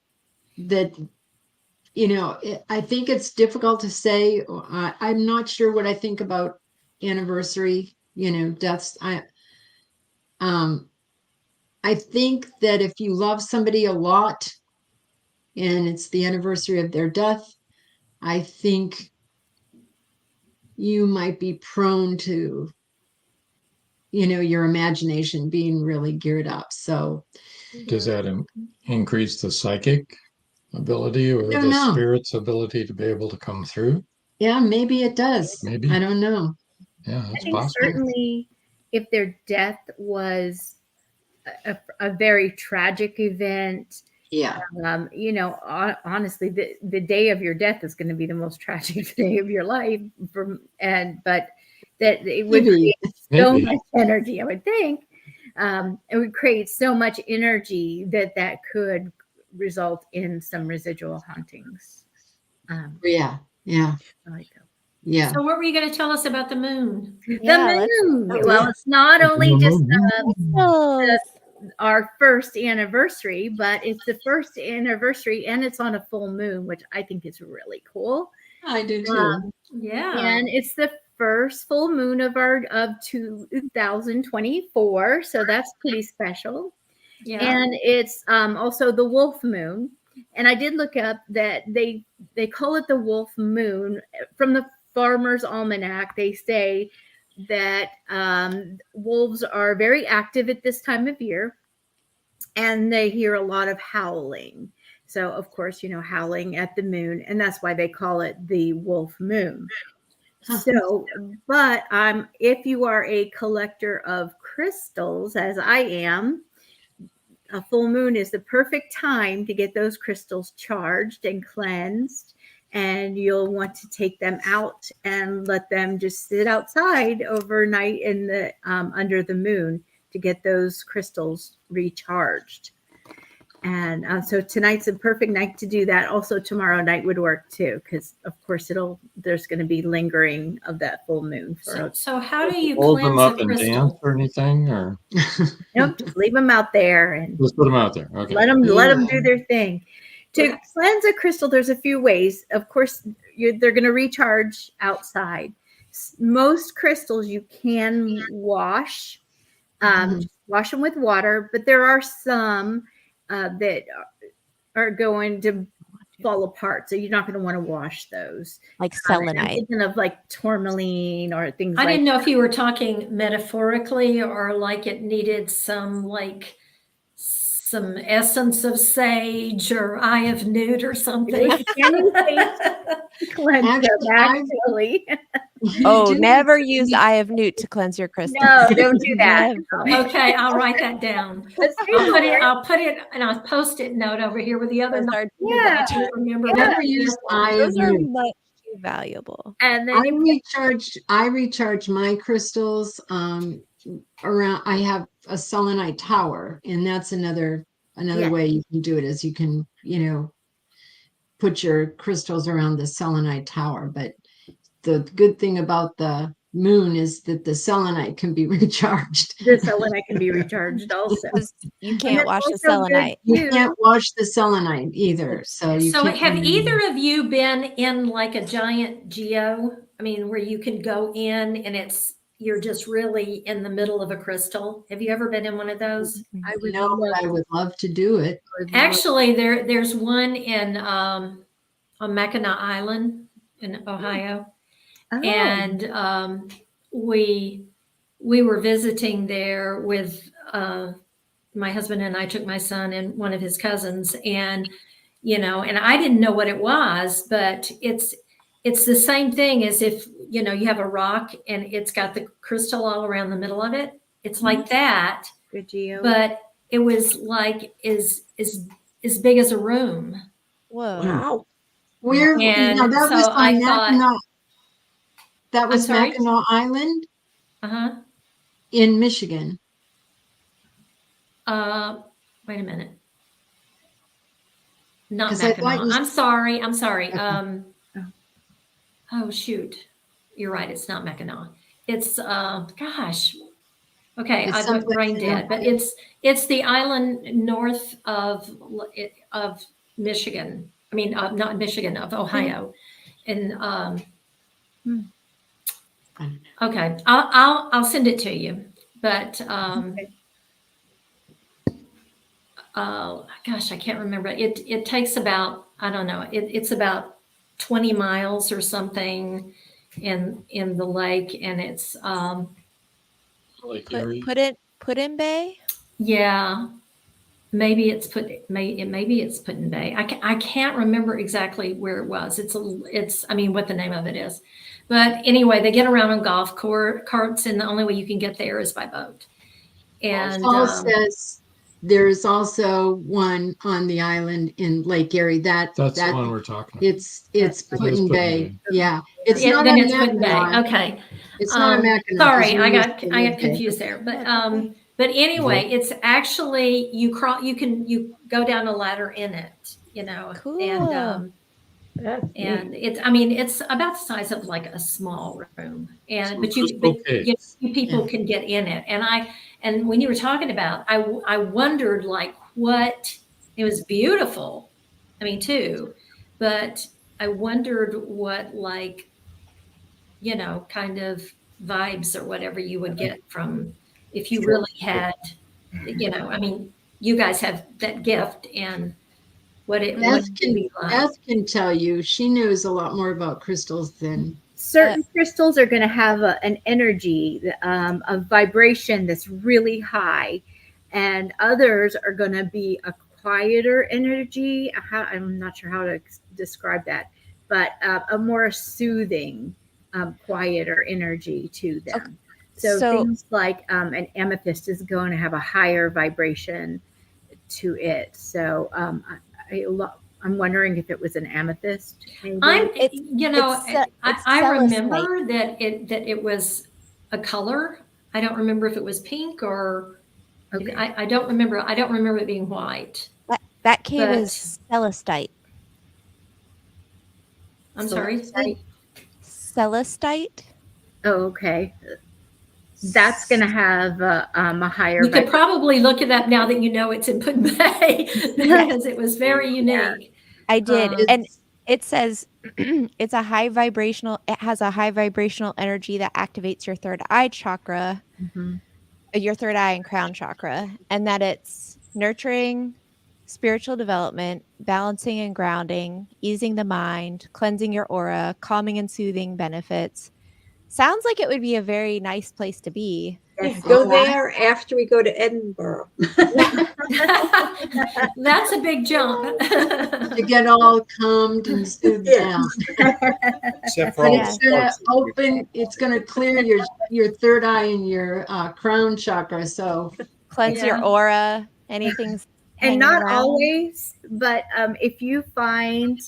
I think it's difficult to say. I'm not sure what I think about anniversary, deaths. I think that if you love somebody a lot and it's the anniversary of their death, I think you might be prone to, your imagination being really geared up. So does that increase the psychic ability or don't the know. spirit's ability to be able to come through? Yeah, maybe it does. Maybe. I don't know. Yeah, I that's think possible. certainly if their death was a very tragic event, Yeah. honestly, the day of your death is going to be the most tragic day of your life. But that it would Maybe. create so Maybe. much energy, I would think. It would create so much energy that could result in some residual hauntings. Yeah. Yeah. I like that. Yeah. So what were you going to tell us about the moon? Yeah, The let's moon. oh, Well, yeah. it's not only just crystals. our first anniversary, but it's the first anniversary and it's on a full moon, which I think is really cool. I do too. Yeah. And it's the first full moon of 2024, so that's pretty special. Yeah. And it's also the wolf moon. And I did look up that they call it the wolf moon from the Farmer's Almanac. They say that wolves are very active at this time of year, and they hear a lot of howling. So, of course, howling at the moon, and that's why they call it the wolf moon. So, but if you are a collector of crystals, as I am, a full moon is the perfect time to get those crystals charged and cleansed. And you'll want to take them out and let them just sit outside overnight in the under the moon to get those crystals recharged. And so tonight's a perfect night to do that. Also, tomorrow night would work too, because of course there's going to be lingering of that full moon. So how do you Hold them cleanse up a and dance crystal? or anything, or Nope, just leave them out there and just put them out there? Okay. let them do their thing. To cleanse a crystal, there's a few ways. Of course, they're going to recharge outside. Most crystals you can wash, wash them with water, but there are some that are going to fall apart, so you're not going to want to wash those. Like I'm selenite. thinking of like tourmaline or things. I didn't know if you were talking metaphorically or like it needed some essence of sage or eye of newt or something. Cleanse them, actually. Oh, never use eye of newt to cleanse your crystal. No, don't do that. Okay, I'll write that down. I'll put it and I'll post-it note over here with the other. Yeah. Remember, Never used eye of Those are newt. much too valuable. And then I recharge my crystals around. I have a selenite tower, and that's another way you can do it, is you can put your crystals around the selenite tower. But the good thing about the moon is that the selenite can be recharged. The selenite can be recharged also. You can't wash the selenite. You can't wash the selenite either. So have either of you been in like a giant geo? I mean, where you can go in and you're just really in the middle of a crystal. Have you ever been in one of those? I would love to do it. Actually, there's one in on Mackinac Island in Ohio. Oh. And we were visiting there with my husband, and I took my son and one of his cousins, and and I didn't know what it was, but it's the same thing as if you have a rock and it's got the crystal all around the middle of it. It's like that. Good geo. But it was like as big as a room. Whoa. Wow. Where And that was so I on thought- Mackinac. That was I'm sorry? Mackinac Island Uh-huh. in Michigan. Wait a minute. Not 'Cause I thought Mackinac. you- I'm sorry. Oh shoot. You're right. It's not Mackinac. It's gosh. Okay, It's I'm someplace brain in dead, but Ohio. it's the island north of Michigan. I mean, not Michigan, of Ohio, and okay, I'll send it to you. But gosh, I can't remember. It takes about, I don't know. It's about 20 miles or something in the lake, and it's Put in Bay. yeah. Maybe it's maybe it's Put-in Bay. I can't remember exactly where it was. I mean what the name of it is. But anyway, they get around on golf carts, and the only way you can get there is by boat. And Paul says there's also one on the island in Lake Erie. That's the one we're talking about. It's Put-in Bay. Yeah, it's Yeah, not then a it's Put-in Bay. Mackinac. Okay. It's not a Mackinac. Sorry, I got Put-in Bay. confused there. But anyway, it's actually you go down a ladder in it, Cool. and That's And neat. it's about the size of like a small room, Some but crystal you, cakes. people Yeah. can get in it. And when you were talking about, I wondered like what, it was beautiful, too, but I wondered what, like, kind of vibes or whatever you would get from, if you really had, you guys have that gift, and what it would be like. Beth can tell you. She knows a lot more about crystals than Certain crystals are going to have an energy, a vibration that's really high, and others are going to be a quieter energy. I'm not sure how to describe that, but a more soothing, quieter energy to them. So So things like an amethyst is going to have a higher vibration to it. So I'm wondering if it was an amethyst. Maybe. it's I celestite. remember that it was a color. I don't remember if it was pink or Okay. I don't remember. I don't remember it being white. That cave But- is celestite. I'm sorry. Celestite. Oh, okay. That's going to have a higher. You could probably look it up now that you know it's in Put Bay because it was very unique. I did, Um, and it says it has a high vibrational energy that activates your third eye chakra, Mhm. your third eye and crown chakra, and that it's nurturing spiritual development, balancing and grounding, easing the mind, cleansing your aura, calming and soothing benefits. Sounds like it would be a very nice place to be. Yes, Go it there after we go to Edinburgh. That's a big jump. to get all calmed and soothed Yeah. down. Except for But all it's the gonna sparks that we open. It's gonna clear your third eye and your crown chakra. So Cleanse your Yeah. aura. Anything's And hanging not around. always, but if you find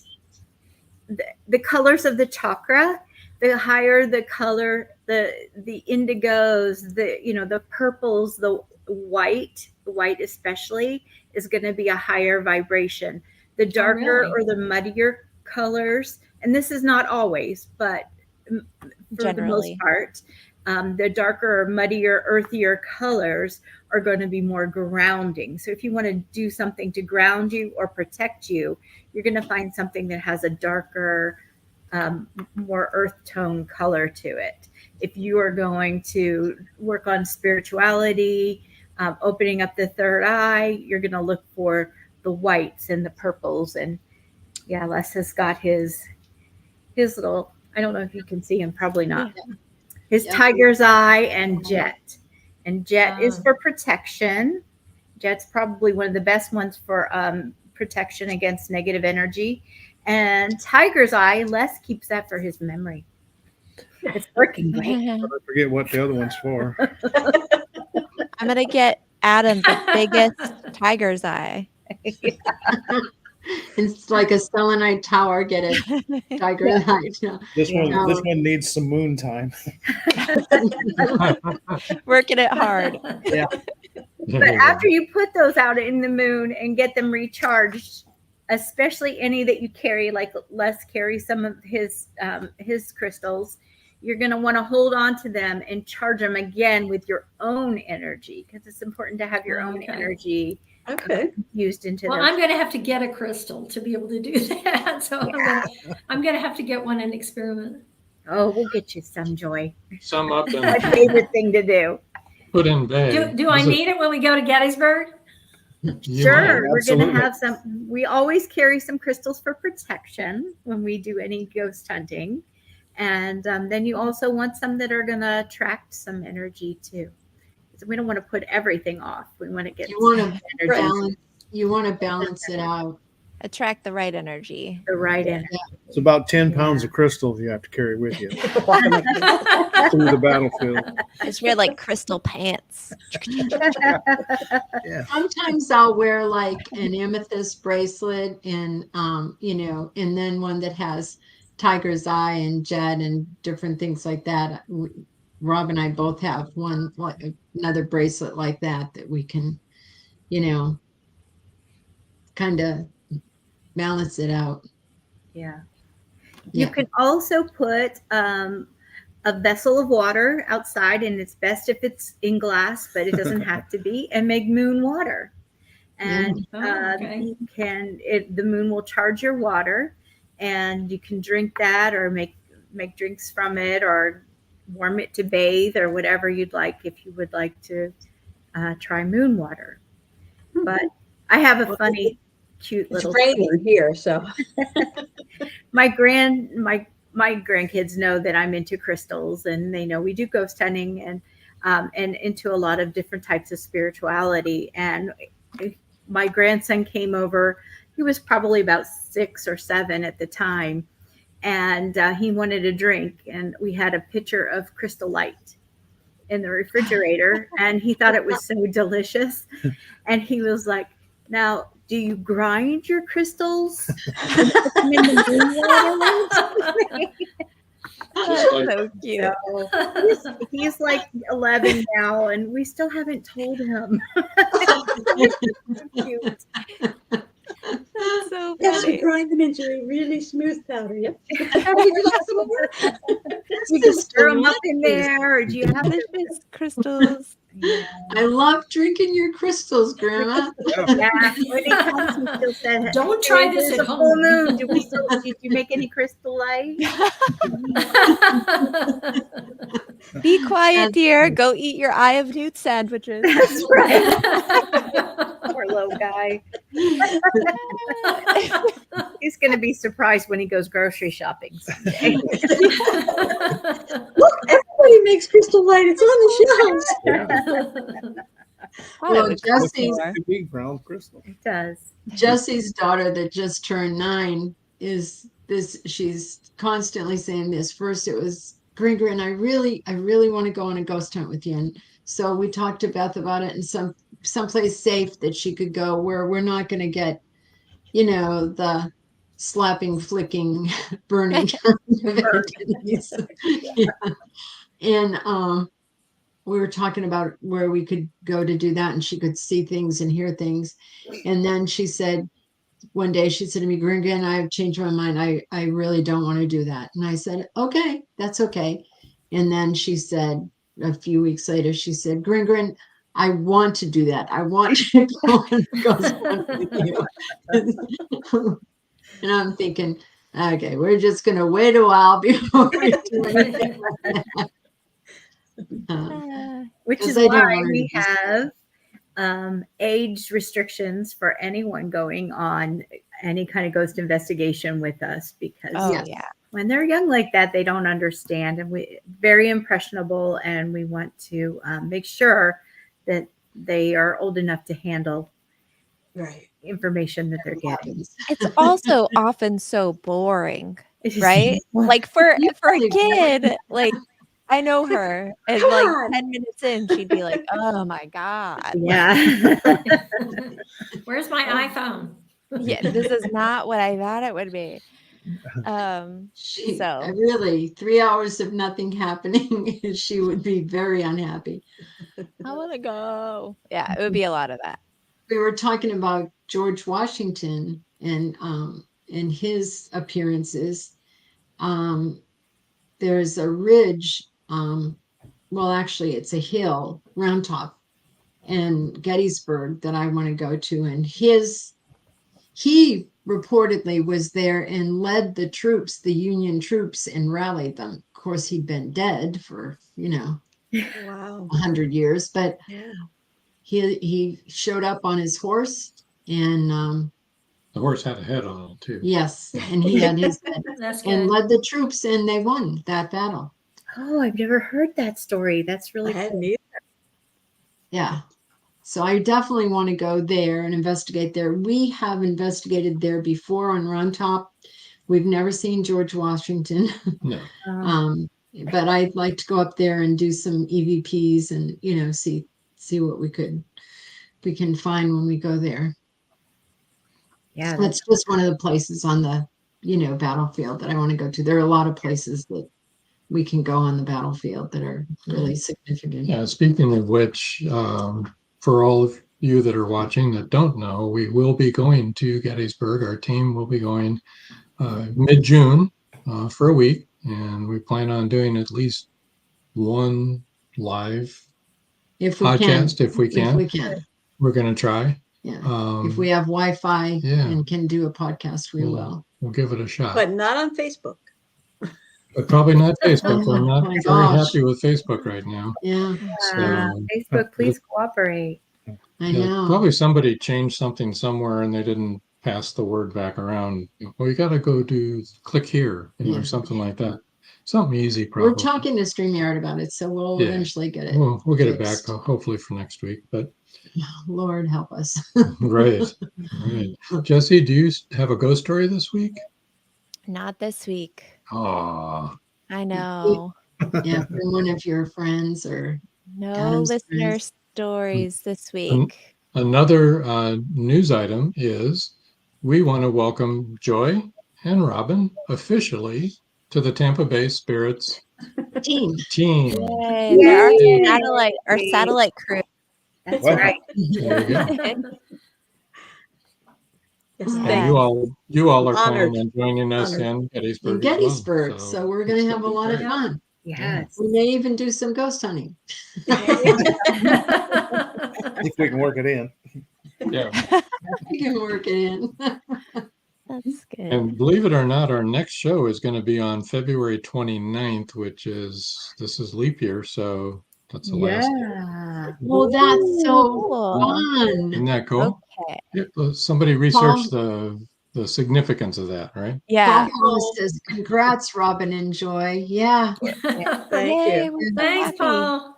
the colors of the chakra, the higher the color, the indigos, the purples, the white especially is going to be a higher vibration. The darker really? or the muddier colors, and this is not always, but for the most Generally. part, the darker or muddier, earthier colors are going to be more grounding. So if you want to do something to ground you or protect you, you're going to find something that has a darker, more earth tone color to it. If you are going to work on spirituality, opening up the third eye, you're going to look for the whites and the purples. And yeah, Les has got his little, I don't know if you can see him, probably not. His Yeah. tiger's eye and jet. And jet is Ah. for protection. Jet's probably one of the best ones for protection against negative energy. And tiger's eye, Les keeps that for his memory. It's working great. I forget what the other one's for. I'm gonna get Adam the biggest tiger's eye. it's like a selenite tower. Get a tiger eye. Yeah. This Yeah. one needs some moon time. Working it hard. But after you put those out in the moon and get them recharged, especially any that you carry, like Les carries some of his crystals, you're going to want to hold on to them and charge them again with your own energy, because it's important to have your own Okay. energy Okay. Well, used into those. I'm going to have to get a crystal to be able to do that. So I'm going to have to get one and experiment. Oh, we'll get you some, Joy. Some up My and favorite thing to do. put in bay. Do I need it when we go to Gettysburg? You Sure, might. we're going to absolutely. have some. We always carry some crystals for protection when we do any ghost hunting. And then you also want some that are going to attract some energy too. So we don't want to put everything off. We want to get You want some to energy, balance. You want to balance it out. Attract the right energy. the right energy. It's about 10 pounds of crystal you have to carry with you through the battlefield. Just wear like crystal pants. Sometimes I'll wear like an amethyst bracelet and and then one that has tiger's eye and jet and different things like that. Rob and I both have one, like another bracelet like that we can, kind of balance it out. Yeah. You Yeah. can also put a vessel of water outside, and it's best if it's in glass, but it doesn't have to be, and make moon water. And okay. you can, the moon will charge your water, and you can drink that or make drinks from it or warm it to bathe or whatever you'd like if you would like to try moon water. But I have a Well, funny, cute It's little raining here, so my grandkids know that I'm into crystals, and they know we do ghost hunting and into a lot of different types of spirituality. And my grandson came over. He was probably about 6 or 7 at the time, and he wanted a drink. And we had a pitcher of Crystal Light in the refrigerator, and he thought it was so delicious. And he was like, "Now, do you grind your crystals and put them in the moon water?" That's so cute. So he's like 11 now, and we still haven't told him. Cute. That's so yes, we funny. grind them into a really smooth powder. Yep. You just stir them up in there, or do you have to? Delicious crystals. I love drinking your crystals, Grandma. Yeah, when he comes, he still says, Don't try this "There's at a full home." moon. Did you make any crystal light?" Be quiet, dear. Go eat your Eye of Newt sandwiches. That's right. Poor little guy. He's going to be surprised when he goes grocery shopping someday. Look, everybody makes Crystal Light. It's on the shelves. Well, Jesse's A big brown crystal. It does. Jesse's daughter that just turned 9 is this. She's constantly saying this. First, it was Gringa, I really want to go on a ghost hunt with you. And so we talked to Beth about it, and someplace safe that she could go where we're not going to get, the slapping, flicking, burning kind of activities. Yeah. And we were talking about where we could go to do that, and she could see things and hear things. And then she said, one day she said to me, Gringa, and I've changed my mind. I really don't want to do that. And I said, okay, that's okay. And then she said, a few weeks later, she said, Gringa, I want to do that. I want to go on a ghost hunt with you. And I'm thinking, okay, we're just going to wait a while before we do anything like that. Which is Because I don't why wanna we do have age restrictions for anyone going on any kind of ghost investigation with us, because Oh, Yes. yeah. when they're young like that, they don't understand, and we very impressionable, and we want to make sure that they are old enough to handle Right. information that they're getting. It's also often so boring, right? Like for a probably kid, like I know her, and Come like on. 10 minutes in, she'd be like, "Oh my god, Yeah. Where's my iPhone? yeah, this is not what I thought it would be." She, So- really, 3 hours of nothing happening, she would be very unhappy. I want to go. Yeah, it would be a lot of that. We were talking about George Washington and his appearances. There's a ridge, well, actually it's a hill, Round Top, in Gettysburg that I want to go to. And he reportedly was there and led the troops, the Union troops, and rallied them. Of course, he'd been dead for, Wow. 100 years, but Yeah. he showed up on his horse, and The horse had a head on it too. yes, and he had his head That's and good. led the troops, and they won that battle. Oh, I've never heard that story. That's I really cool. hadn't either. Yeah. So I definitely want to go there and investigate there. We have investigated there before on Round Top. We've never seen George Washington. No. But I'd like to go up there and do some EVPs and, see what we can find when we go there. Yeah, That's just one of the places on the, battlefield that I want to go to. There are a lot of places that we can go on the battlefield that are really significant. Yeah, speaking of which, for all of you that are watching that don't know, we will be going to Gettysburg. Our team will be going mid-June. for a week, and we plan on doing at least one live If we can. podcast if we can. If we can. We're going to try. Yeah. If we have Wi-Fi and can do a podcast, we will. We'll give it a shot. But not on Facebook. But probably not Facebook. Oh I'm not my very gosh. happy with Facebook right now. Yeah. Facebook, please cooperate. I know. Probably somebody changed something somewhere and they didn't pass the word back around. Well, you got to go click here or something like that. Something easy, probably. We're talking to StreamYard about it, so we'll eventually get it. We'll get it back hopefully for next week. But Lord help us. Right. Jesse, do you have a ghost story this week? Not this week. Oh, I know. Yeah, from one of your friends or No Adam's listener friends. stories this week. Another news item is we want to welcome Joy and Robin officially to the Tampa Bay Spirits team. Yay, they're our satellite crew. That's Wow. right. There you go. Yes, And thank you all are Honored. planning on joining us Honored. in Gettysburg. In as well, Gettysburg. So we're going to have a lot of fun. Yes. We may even do some ghost hunting. I think we can work it in. yeah. We can work it in. That's good. And believe it or not, our next show is going to be on February 29th, which is leap year. So that's the last. Yeah. Well, that's so Cool. fun. Isn't that cool? Okay. Yeah, somebody researched the significance of that, right? Yeah. Paul Hollis says, congrats, Robin and Joy. Yeah. Thank Yay, you. we're so Thanks, happy. Paul.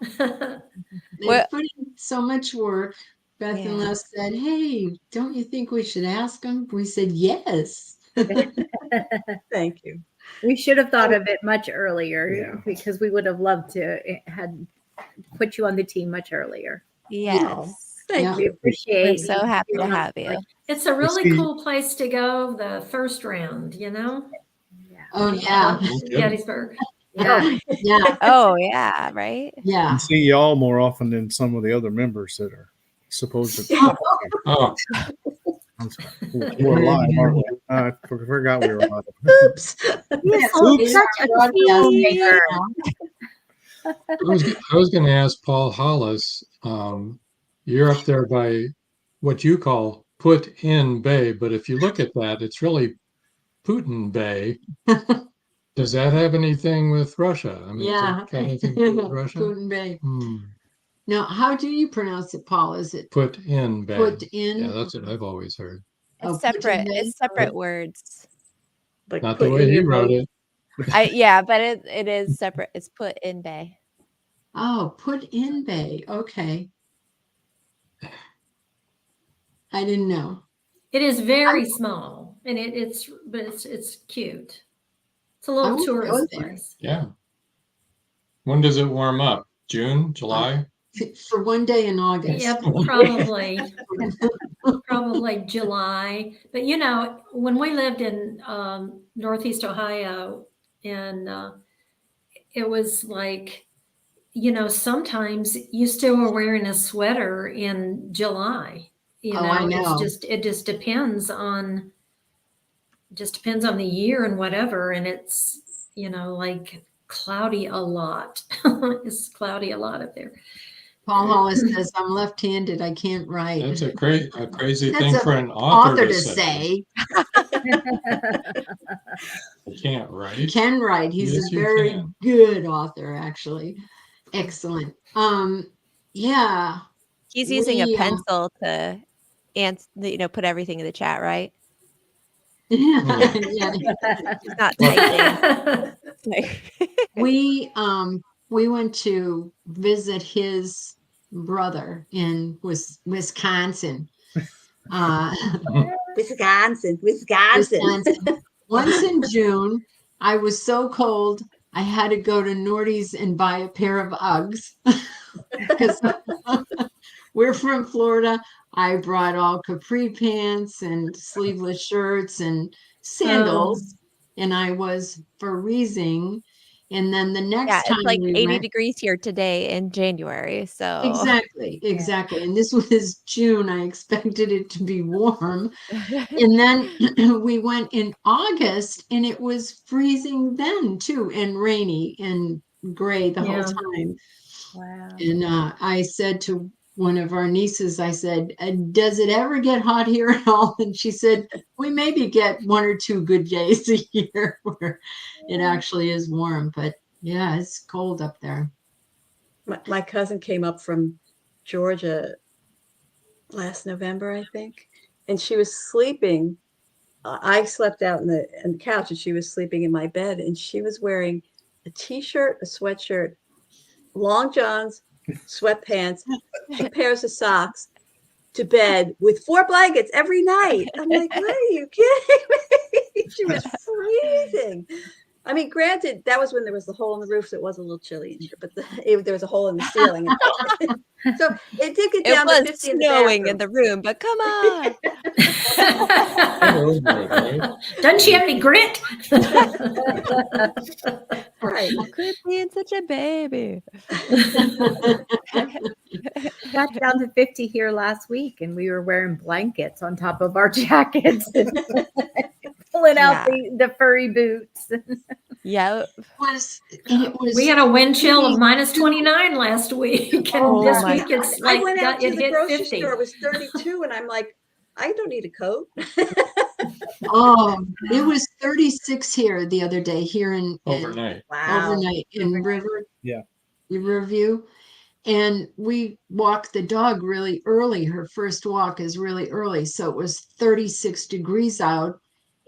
They What- put in so much work. Beth and Yeah. Les said, hey, don't you think we should ask them? We said, yes. Thank you. We should have thought of it much earlier Yeah. because we would have loved to had put you on the team much earlier. Yes. Thank Yeah. We you. appreciate We're so happy to have you. It's a really see- cool place to go the first round, you know? Oh, yeah. Gettysburg. Yeah. Yeah. Oh yeah, right? Yeah. I see y'all more often than some of the other members that are supposed to. Oh, I'm sorry. We're live, aren't we? I forgot we were live. Oops. Yes, Oh, we such are a broadcasting teaser. now. I was going to ask Paul Hollis. You're up there by what you call Put in Bay, but if you look at that, it's really Putin Bay. Does that have anything with Russia? I mean, does Yeah. that have anything to do with Russia? Putin Bay. Hmm. Now, how do you pronounce it, Paul? Is it Put in Bay. put in? Yeah, that's what I've always heard. Oh, It's put in separate. Bay? It's separate words. Like Not the put way in he your wrote boat. it. Yeah, but it is separate. It's put in bay. Oh, put in Bay. Okay. I didn't know. It is very small and it's cute. It's a I little wanna go tourist there. place. Yeah. When does it warm up? June, July? For one day in August. Yep, probably July. But you know, when we lived in Northeast Ohio, and it was like, you know, sometimes you still were wearing a sweater in July. You Oh, know, I know. it just depends on the year and whatever. And it's, you know, like cloudy a lot. It's cloudy a lot up there. Paul Hollis says, I'm left-handed. I can't write. That's a crazy That's thing a for an author to say. I can't write. Can write. He's Yes, a you very can. good author, actually. Excellent. Yeah. He's using a We, pencil to put everything in the chat, right? yeah. He's not typing. We went to visit his brother in Wisconsin. Wisconsin. Wisconsin. Once in June, I was so cold, I had to go to Nordy's and buy a pair of Uggs. Because we're from Florida. I brought all capri pants and sleeveless shirts and sandals, and I was freezing. And then the Yeah, next time it's like we 80 went, degrees here today in January. So exactly. And this was June. I expected it to be warm. And then we went in August and it was freezing then too, and rainy and gray the whole Yeah. time. wow. And I said to one of our nieces, I said, does it ever get hot here at all? And she said, we maybe get 1 or 2 good days a year where it actually is warm. But yeah, it's cold up there. My cousin came up from Georgia last November, I think, and she was sleeping. I slept out in the couch, and she was sleeping in my bed, and she was wearing a t-shirt, a sweatshirt, long johns, sweatpants, 2 pairs of socks to bed with 4 blankets every night. I'm like, what are you kidding me? She was freezing. I mean, granted, that was when there was the hole in the roof, so it was a little chilly in here, but there was a hole in the ceiling. So it did get down to It was 50 in the snowing bathroom. in the room, but come on. Doesn't she have any grit? Right. Quit being such a baby. Got down to 50 here last week, and we were wearing blankets on top of our jackets, and pulling out the furry boots. Yep. We had a wind chill of -29 last week, and Oh this my week it's I like went out to it the hit grocery 50. store. It was 32, and I'm like, I don't need a coat. Oh, it was 36 here the other day here in Overnight. overnight in Riverview. And we walked the dog really early. Her first walk is really early. So it was 36 degrees out.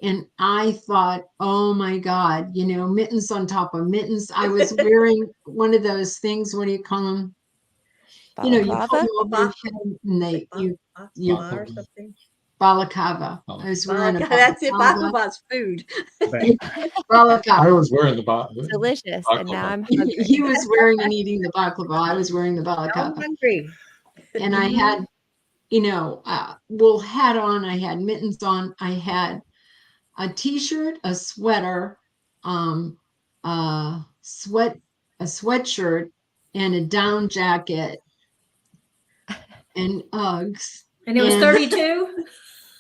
And I thought, oh my God, mittens on top of mittens. I was wearing one of those things. What do you call them? You put them over your head and you or something. balaclava. I was wearing a balaclava. That's it. Baklava's food. Balaclava. I was wearing the balaclava. Delicious. And now I'm hungry. He was wearing and eating the baklava. I was wearing the I'm balaclava. hungry. And I had, wool hat on. I had mittens on. I had a t-shirt, a sweater, a sweatshirt, and a down jacket and Uggs. And it was 32?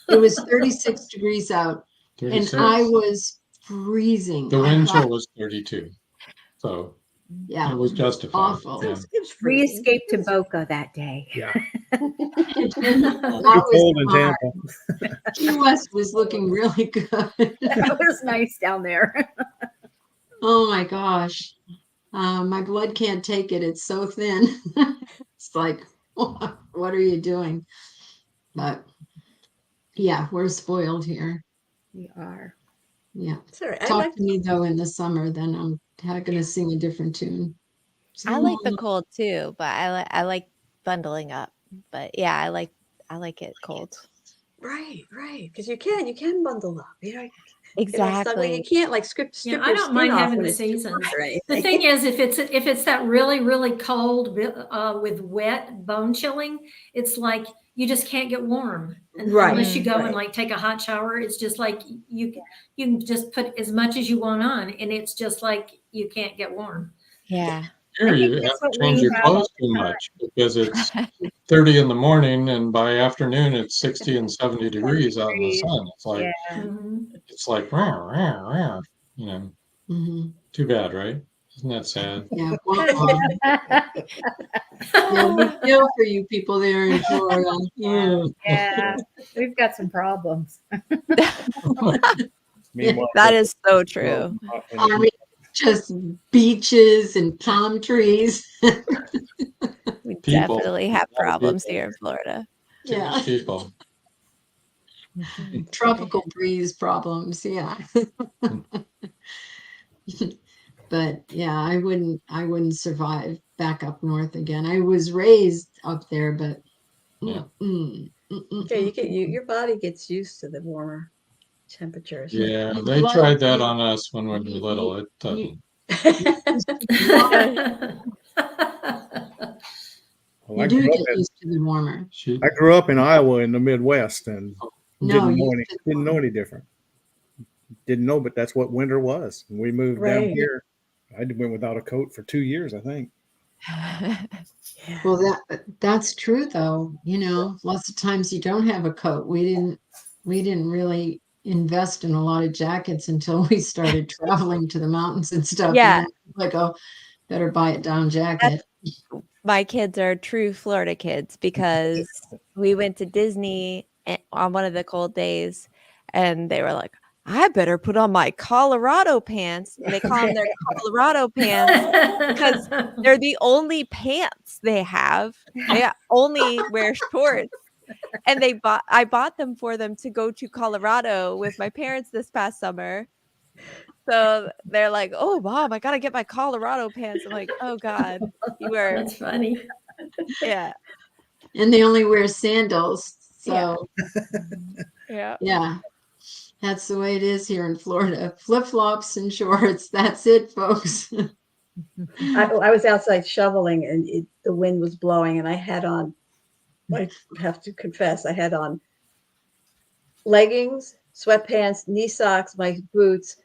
It was 36 degrees out. 36. And I was freezing. The wind chill was 32. So yeah, it was justified. Awful. Yeah. We escaped to Boca that day. Yeah. That Cold in was hard. Tampa. Key West was looking really good. That was nice down there. Oh my gosh. My blood can't take it. It's so thin. It's like, what are you doing? But yeah, we're spoiled here. We are. Yeah. Sorry, Talk to me though in the summer, then I'm going to sing a different tune. I like the cold too, but I like bundling up. But yeah, I like it cold. Right. Because you can bundle up. Exactly. You can't like strip Yeah, your I don't skin mind off having when the it's too seasons. hot or anything. The thing is, if it's that really, really cold with wet bone chilling, it's like you just can't get warm. And Right, unless you go and right. like take a hot shower, it's just like you can just put as much as you want on, and it's just like you can't get warm. Yeah. Sure, you have to change your clothes too much because it's 30 in the morning and by afternoon it's 60 and 70 degrees out in the sun. It's like it's like too bad, right? Isn't that sad? Yeah. We feel for you people there in Florida. Yeah. We've got some problems. Meanwhile, That is so true. I mean, just beaches and palm trees. We People. definitely have problems here in Florida. Too much people. Tropical breeze problems. Yeah. But yeah, I wouldn't survive back up north again. I was raised up there, but Yeah. Your body gets used to the warmer temperatures. Yeah, they tried that on us when we were little. It doesn't. Well, You do get used to the warmer. I grew up in Iowa in the Midwest and No, didn't know any different. Didn't know, but that's what winter was. And we moved down Right. here I went without a coat for 2 years, I think. Well, that's true though. Lots of times you don't have a coat. We didn't really invest in a lot of jackets until we started traveling to the mountains and stuff. Yeah. And then like, oh, better buy a down jacket. My kids are true Florida kids because we went to Disney on one of the cold days and they were like, I better put on my Colorado pants. And they call them their Colorado pants because they're the only pants they have. They only wear shorts. And I bought them for them to go to Colorado with my parents this past summer. So they're like, oh, Mom, I got to get my Colorado pants. I'm like, oh, God, That's funny. Yeah. And they only wear sandals. So, yeah. That's the way it is here in Florida. Flip-flops and shorts. That's it, folks. I was outside shoveling and the wind was blowing and I had on, I have to confess, I had on leggings, sweatpants, knee socks, my boots,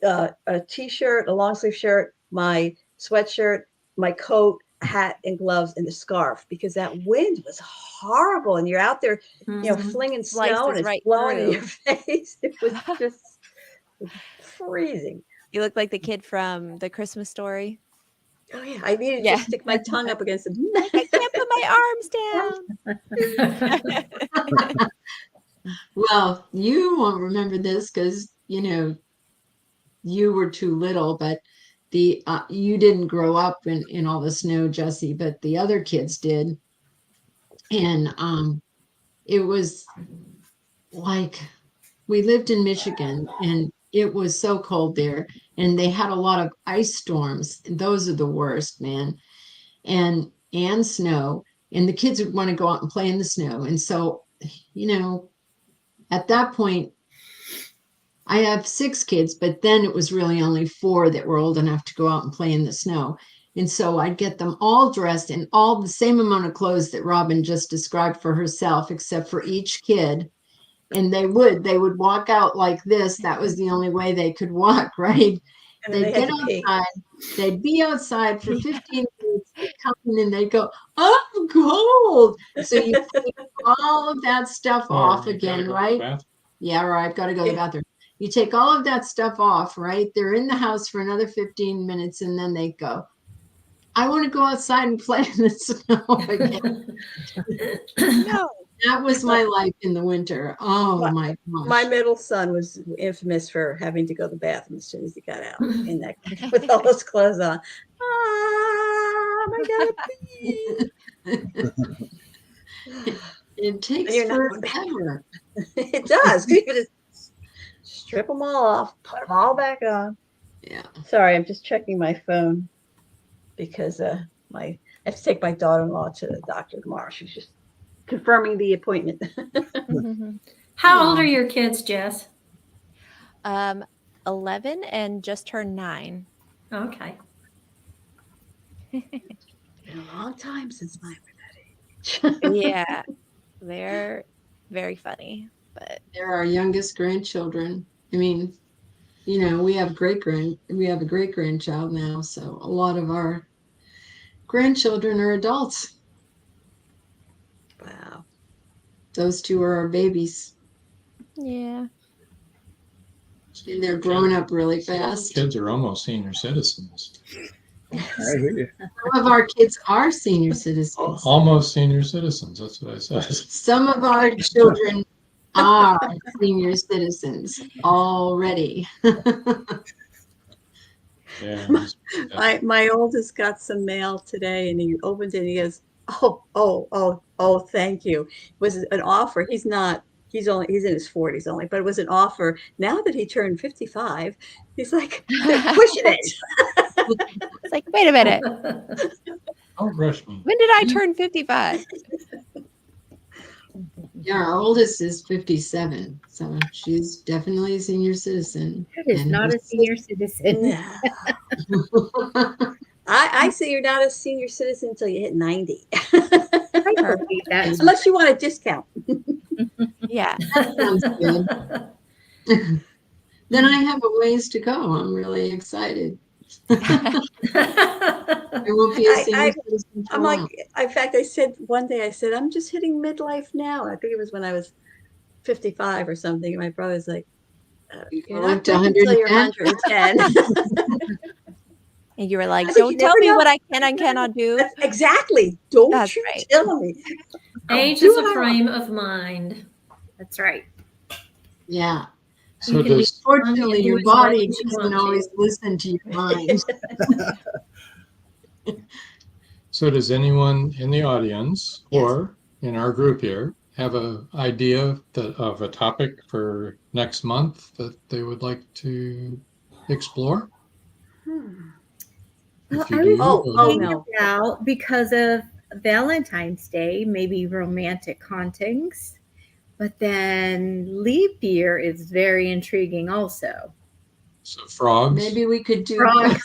a t-shirt, a long sleeve shirt, my sweatshirt, my coat, hat and gloves and a scarf because that wind was horrible and you're out there, flinging snow and it's blowing in your face. It was just freezing. You look like the kid from The Christmas Story. Oh yeah, I needed to stick my tongue up against it. I can't put my arms down. Well, you won't remember this because you were too little, but you didn't grow up in all the snow, Jesse, but the other kids did. And it was like we lived in Michigan and it was so cold there and they had a lot of ice storms. Those are the worst, man. And snow, and the kids would want to go out and play in the snow. And so, at that point, I have 6 kids, but then it was really only 4 that were old enough to go out and play in the snow. And so I'd get them all dressed in all the same amount of clothes that Robin just described for herself, except for each kid. And they would walk out like this. That was the only way they could walk, right? And They'd get outside. They'd be outside for 15 minutes. They'd come in and they'd go, I'm cold. So you take all of that stuff off again, right? Yeah, or I've got to go to the bathroom. You take all of that stuff off, right? They're in the house for another 15 minutes and then they go, I want to go outside and play in the snow again. No. That was my life in the winter. Oh my gosh. My middle son was infamous for having to go to the bathroom as soon as he got out in that with all those clothes on. I gotta pee. It takes forever. It does. You could just strip them all off, put them all back on. Yeah. Sorry, I'm just checking my phone because I have to take my daughter-in-law to the doctor tomorrow. She's just confirming the appointment. How old are your kids, Jess? 11 and just turned 9. Okay. Been a long time since mine were that age. Yeah, they're very funny, but they're our youngest grandchildren. I mean, we have a great grandchild now, so a lot of our grandchildren are adults. Wow. Those 2 are our babies. Yeah. And they're growing up really fast. Kids are almost senior citizens. Some of our kids are senior citizens. Almost senior citizens. That's what I said. Some of our children are senior citizens already. Yeah. My oldest got some mail today and he opened it and he goes, oh, thank you. It was an offer. He's in his 40s only, but it was an offer. Now that he turned 55, he's like pushing it. It's like, wait a minute. Don't rush me. When did I turn 55? Yeah, our oldest is 57, so she's definitely a senior citizen. That is not a senior citizen. I say you're not a senior citizen until you hit 90. That's unless you want a discount. Yeah. That sounds good. Then I have a ways to go. I'm really excited. I won't be a senior citizen for I'm long. like, in fact, I said one day, I said, I'm just hitting midlife now. I think it was when I was 55 or something. And my brother's like, you're live not to living until you're 110? 110. And you were like, I said, "You don't tell never me know." what I can and cannot do. Exactly. Don't That's you right. tell me. Age Do is what a I frame of mind. That's right. Yeah. So You can be, does fortunately, do your as much body as you doesn't want to. always listen to your mind. does anyone in the audience Yes. or in our group here have an idea of a topic for next month that they would like to explore? Hmm. Well, If you I do, was Oh, go oh ahead. no. about because of Valentine's Day, maybe romantic hauntings, but then leap year is very intriguing also. So frogs. Maybe we could do Frogs.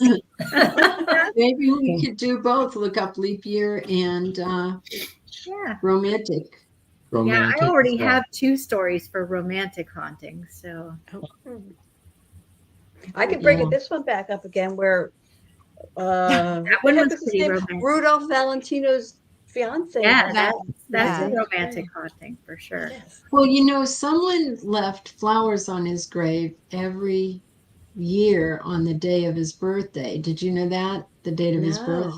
maybe we could do both. Look up leap year and Yeah. romantic. Yeah, romantic I already frog. have 2 stories for romantic hauntings, so I could bring Yeah. this one back up again where that what one the was heck was his pretty name? romantic. Rudolph Valentino's fiance. Yeah, has that's Yeah. a romantic haunting for sure. Yes. Well, you know, someone left flowers on his grave every year on the day of his birthday. Did you know that? The date of his birth?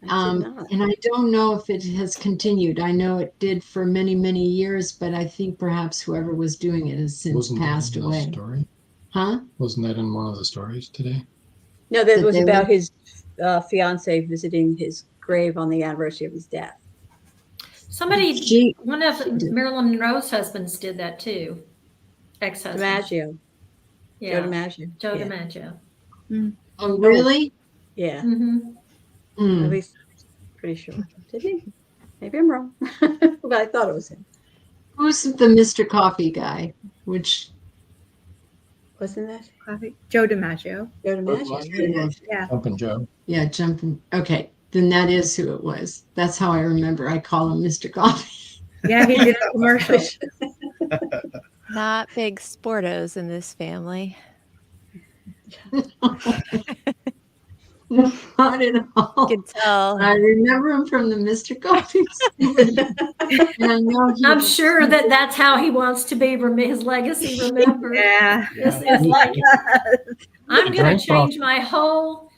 No, I did not. And I don't know if it has continued. I know it did for many, many years, but I think perhaps whoever was doing it has since Wasn't that passed in the away. story? Huh? Wasn't that in one of the stories today? No, that That was they about would- his fiance visiting his grave on the anniversary of his death. Somebody, one of she did. Marilyn Monroe's husbands did that too. Ex-husband. DiMaggio. Joe Yeah. DiMaggio. Joe Yeah. DiMaggio. Oh, really? Yeah. Mm-hmm. Hmm. At least pretty sure. Did he? Maybe I'm wrong. But I thought it was him. Who's the Mr. Coffee guy? Which Wasn't that Joe DiMaggio. Joe DiMaggio? Yeah. Jumpin' Joe. yeah, jumping. Okay, then that is who it was. That's how I remember. I call him Mr. Coffee. Yeah, he did a commercial. Not big sportos in this family. Not at all. Could tell. I remember him from the Mr. Coffee. And I know he I'm was- sure that that's how he wants to be his legacy remembered. Yeah. It's like I'm going to Drank change my whole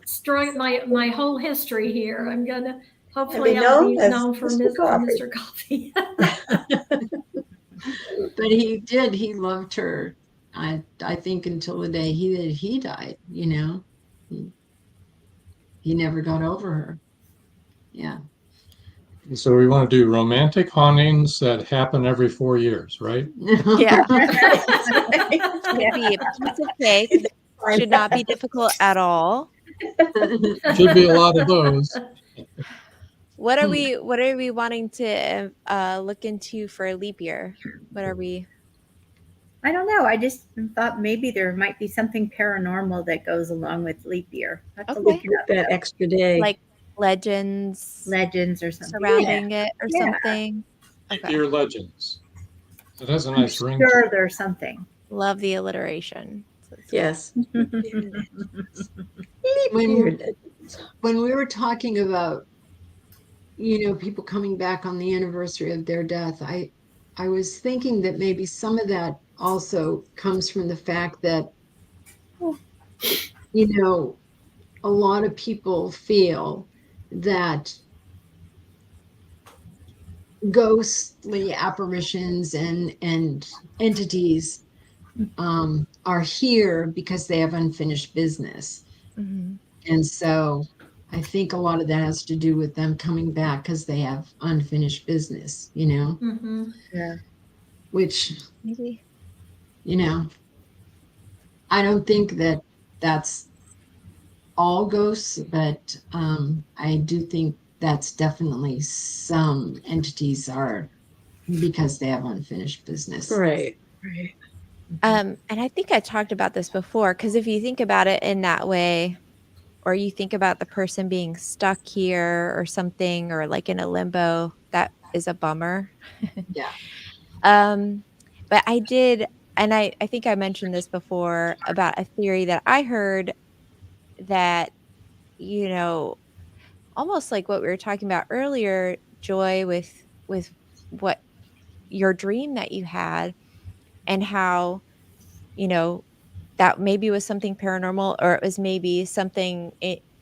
story, my whole history here. I'm going to hopefully be I'll be known as known for Mr. Coffee. Mr. Coffee. But he did. He loved her. I think until the day he died. You know, he never got over her. Yeah. So we want to do romantic hauntings that happen every 4 years, right? Yeah. Should be a piece of cake. Should not be difficult at all. Should be a lot of those. What are we wanting to look into for leap year? What are we? I don't know. I just thought maybe there might be something paranormal that goes along with leap year. I have to Okay. look it up, That though. extra day. Like legends Legends or something. surrounding it or Yeah. something? Okay. Dear Legends. It has a I'm nice ring. sure there's something. Love the alliteration. Yes. when we were talking about, you know, people coming back on the anniversary of their death, I was thinking that maybe some of that also comes from the fact that, you know, a lot of people feel that ghostly apparitions and entities are here because they have unfinished business. Mm-hmm. And so I think a lot of that has to do with them coming back because they have unfinished business, you know, Mm-hmm. Yeah. which, Maybe. you know, I don't think that that's all ghosts, but I do think that's definitely some entities are because they have unfinished business. Right. Right. And I think I talked about this before, because if you think about it in that way, or you think about the person being stuck here or something, or like in a limbo, that is a bummer. Yeah. But I did, and I think I mentioned this before about a theory that I heard that, you know, almost like what we were talking about earlier, Joy, with what your dream that you had, and how, you know, that maybe was something paranormal, or it was maybe something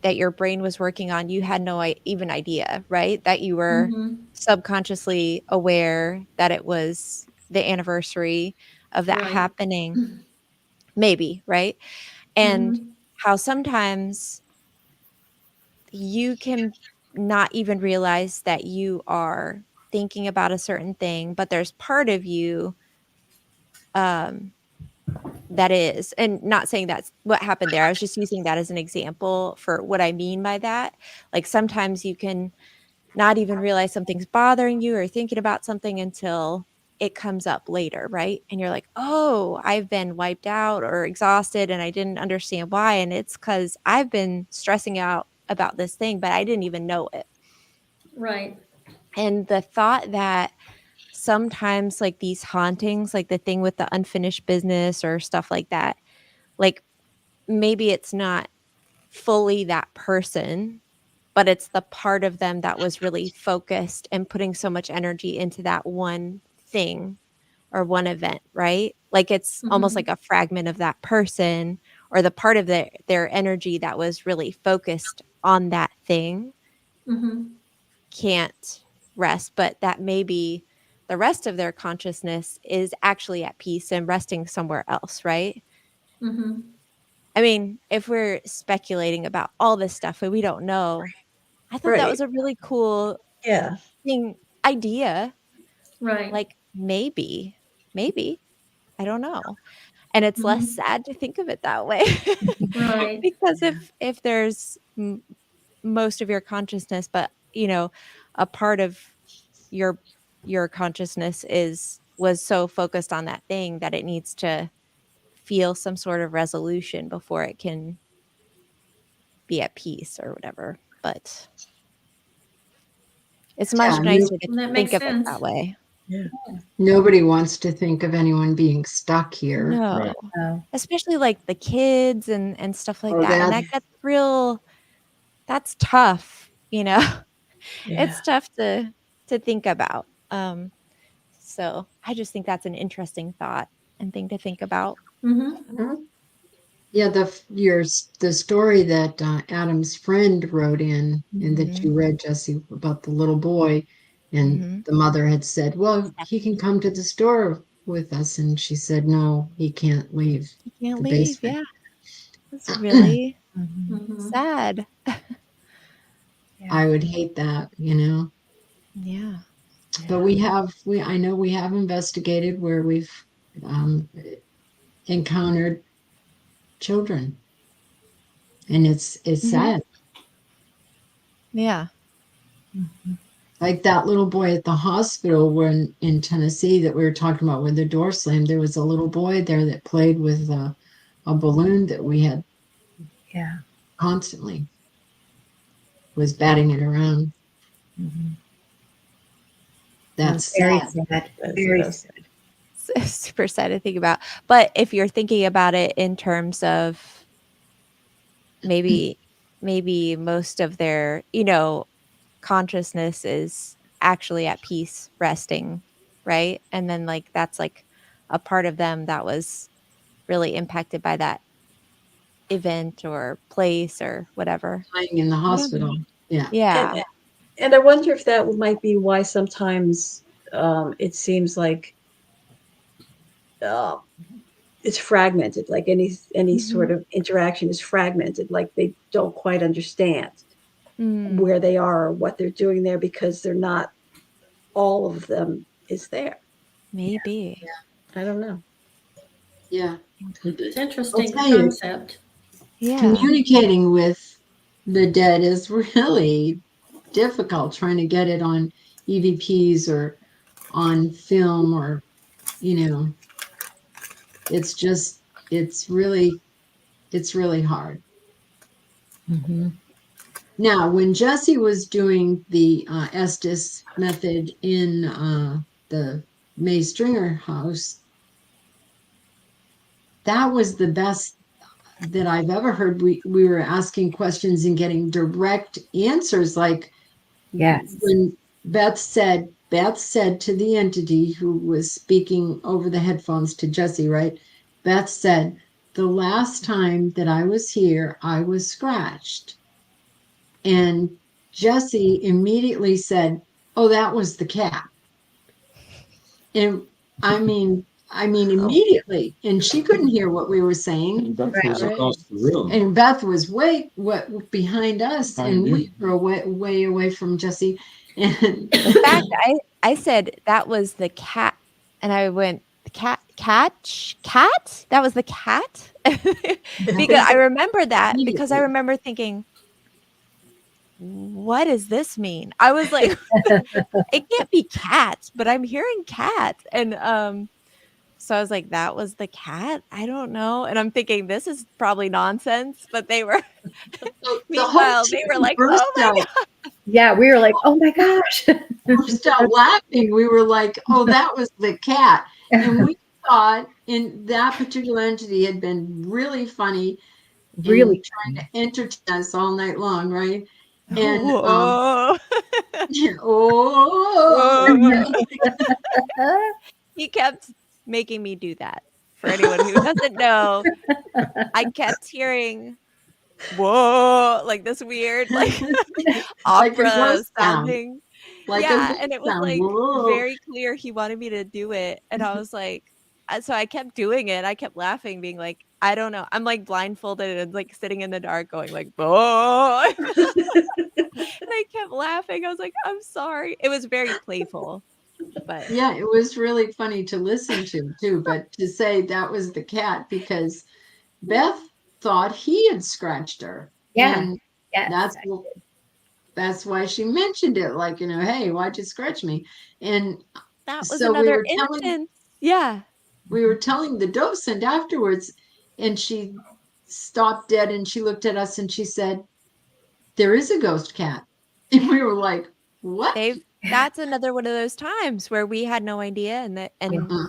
that your brain was working on. You had no even idea, right? That you were Mhm. subconsciously aware that it was the anniversary of that Right. happening, maybe, right? And Mhm. how sometimes you can not even realize that you are thinking about a certain thing, but there's part of you um that is, and not saying that's what happened there. I was just using that as an example for what I mean by that. Like sometimes you can not even realize something's bothering you or thinking about something until it comes up later, right? And you're like, "Oh, I've been wiped out or exhausted and I didn't understand why." And it's cuz I've been stressing out about this thing, but I didn't even know it. Right. And the thought that sometimes like these hauntings, like the thing with the unfinished business or stuff like that, like maybe it's not fully that person, but it's the part of them that was really focused and putting so much energy into that one thing or one event, right? Like it's almost like Mhm. a fragment of that person, or the part of their energy that was really focused on that thing Mhm. can't rest, but that maybe the rest of their consciousness is actually at peace and resting somewhere else, right? Mhm. I mean, if we're speculating about all this stuff and we don't know, I thought that Right. was a really cool Yeah. thing idea. Right. Like maybe, I don't know. And it's less Mhm. sad to think of it that way. Right. Because if there's most of your consciousness, but you know, a part of your consciousness was so focused on that thing that it needs to feel some sort of resolution before it can be at peace or whatever. But it's much Yeah, nicer to That think makes of it that sense. way. Yeah. nobody wants to think of anyone being stuck here. No. Right. Oh, Especially like the kids and stuff like Oh, that. And that that gets real, that's tough, you know. yeah. It's tough to think about. So I just think that's an interesting thought and thing to think about. Mhm. Mhm. Yeah, the story that Adam's friend wrote in and that Mhm. you read, Jesse, about the little boy, and Mhm. the mother had said, "Well, he can come to the store with us," and she said, "No, he can't leave You can't the leave. basement." Yeah. That's really Mhm. Mhm. sad. Yeah. I would hate that, you know. Yeah. But I know we have investigated where we've um, encountered children, and it's Mhm. sad. Yeah. Mhm. Like that little boy at the hospital when in Tennessee that we were talking about when the door slammed, there was a little boy there that played with a balloon that we had Yeah. constantly, was batting it around. Mhm. That's Very sad. sad. That's Very sad. sad. Super sad to think about. But if you're thinking about it in terms of maybe most of their, you know, consciousness is actually at peace resting, right? And then like that's like a part of them that was really impacted by that event or place or whatever. Lying in the I don't know. hospital. Yeah. Yeah. And I wonder if that might be why sometimes it seems like uh, it's fragmented, like any sort Mhm. of interaction is fragmented, like they don't quite understand Mm, where they are or what they're doing there because they're not all of them is there. maybe. I don't know. Yeah. It's I'll interesting tell you, concept. Yeah. communicating with the dead is really difficult trying to get it on EVPs or on film or, you know, it's just, it's really hard. Mm-hmm. Now, when Jesse was doing the Estes method in the May Stringer house, that was the best. that I've ever heard. We were asking questions and getting direct answers. Like Yes. when Beth said to the entity who was speaking over the headphones to Jesse, right? Beth said, the last time that I was here, I was scratched. And Jesse immediately said, oh, that was the cat. And I mean, immediately. And she couldn't hear what we were saying. Beth was Right. across the room. And Beth was way behind us, Behind and you. we were way away from Jesse. And In fact, I said that was the cat, and I went cat. That was the cat because I remember that because I remember thinking, what does this mean? I was like, it can't be cat, but I'm hearing cat, and so I was like, that was the cat. I don't know, and I'm thinking this is probably nonsense, but they were. Meanwhile, they were like, oh my god. Yeah, we were like, oh my gosh. burst out laughing. We were like, oh, that was the cat. And we thought in that particular entity had been really funny, Really trying to entertain us all night long, right? And Whoa. oh, He kept making me do that. For anyone who doesn't know, I kept hearing whoa, like this weird like like a opera ghost sound. sounding. Like a Yeah, ghost and it was sound. like Whoa. very clear he wanted me to do it, and I was like, so I kept doing it. I kept laughing, being like, I don't know. I'm like blindfolded and like sitting in the dark, going like, "Whoa!" And I kept laughing. I was like, I'm sorry. It was very playful, but Yeah, it was really funny to listen to too, but to say that was the cat because Beth thought he had scratched her. Yeah. And Yes. that's why she mentioned it, like, hey, why'd you scratch me? And that was so another instance. Yeah. we were telling the docent afterwards, and she stopped dead and she looked at us and she said, there is a ghost cat. And we were like, what? That's another one of those times where we had no idea and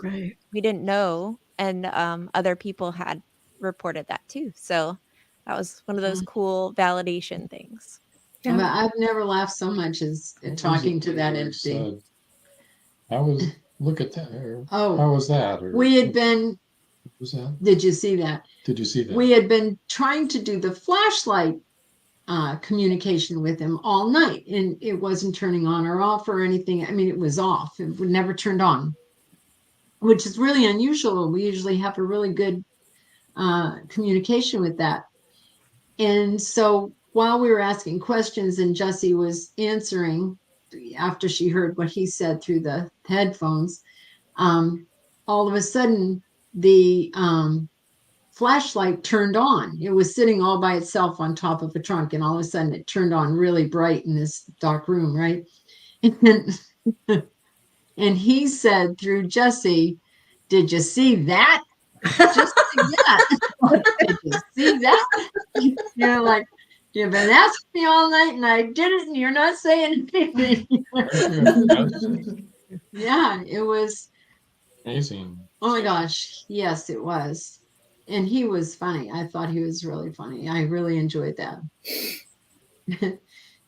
Right. we didn't know, and other people had reported that too. So that was one of those cool validation things. Yeah. But I've never laughed so much as talking to that entity. Look at that. Or, oh, how was that? Or, we had been. What was that? Did you see that? Did you see that? We had been trying to do the flashlight communication with him all night, and it wasn't turning on or off or anything. I mean, it was off. It never turned on, which is really unusual. We usually have a really good communication with that. And so while we were asking questions and Jessie was answering after she heard what he said through the headphones, all of a sudden the flashlight turned on. It was sitting all by itself on top of a trunk, and all of a sudden it turned on really bright in this dark room, right? And he said through Jessie, did you see that? Just like that. Did you see that? You're like, you've been asking me all night and I did it and you're not saying anything. Yeah, it was amazing. Oh my gosh. Yes, it was. And he was funny. I thought he was really funny. I really enjoyed that.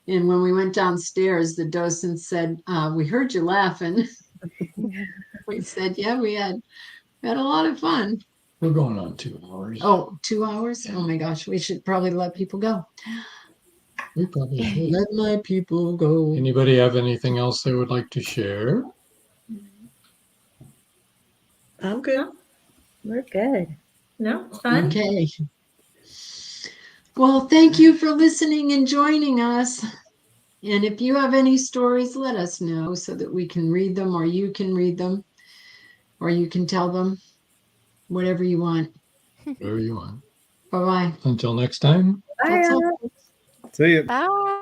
And when we went downstairs, the docent said, we heard you laughing. We said, yeah, we had a lot of fun. We're going on 2 hours. Oh, 2 hours? Yeah. Oh my gosh, we should probably let people go. We probably should. Let my people go. Anybody have anything else they would like to share? I'm good. We're good. No, it's fun. Okay. Well, thank you for listening and joining us. And if you have any stories, let us know so that we can read them, or you can read them, or you can tell them, whatever you want. Whatever you want. Bye-bye. Until next time. Bye. That's all. See ya. Bye.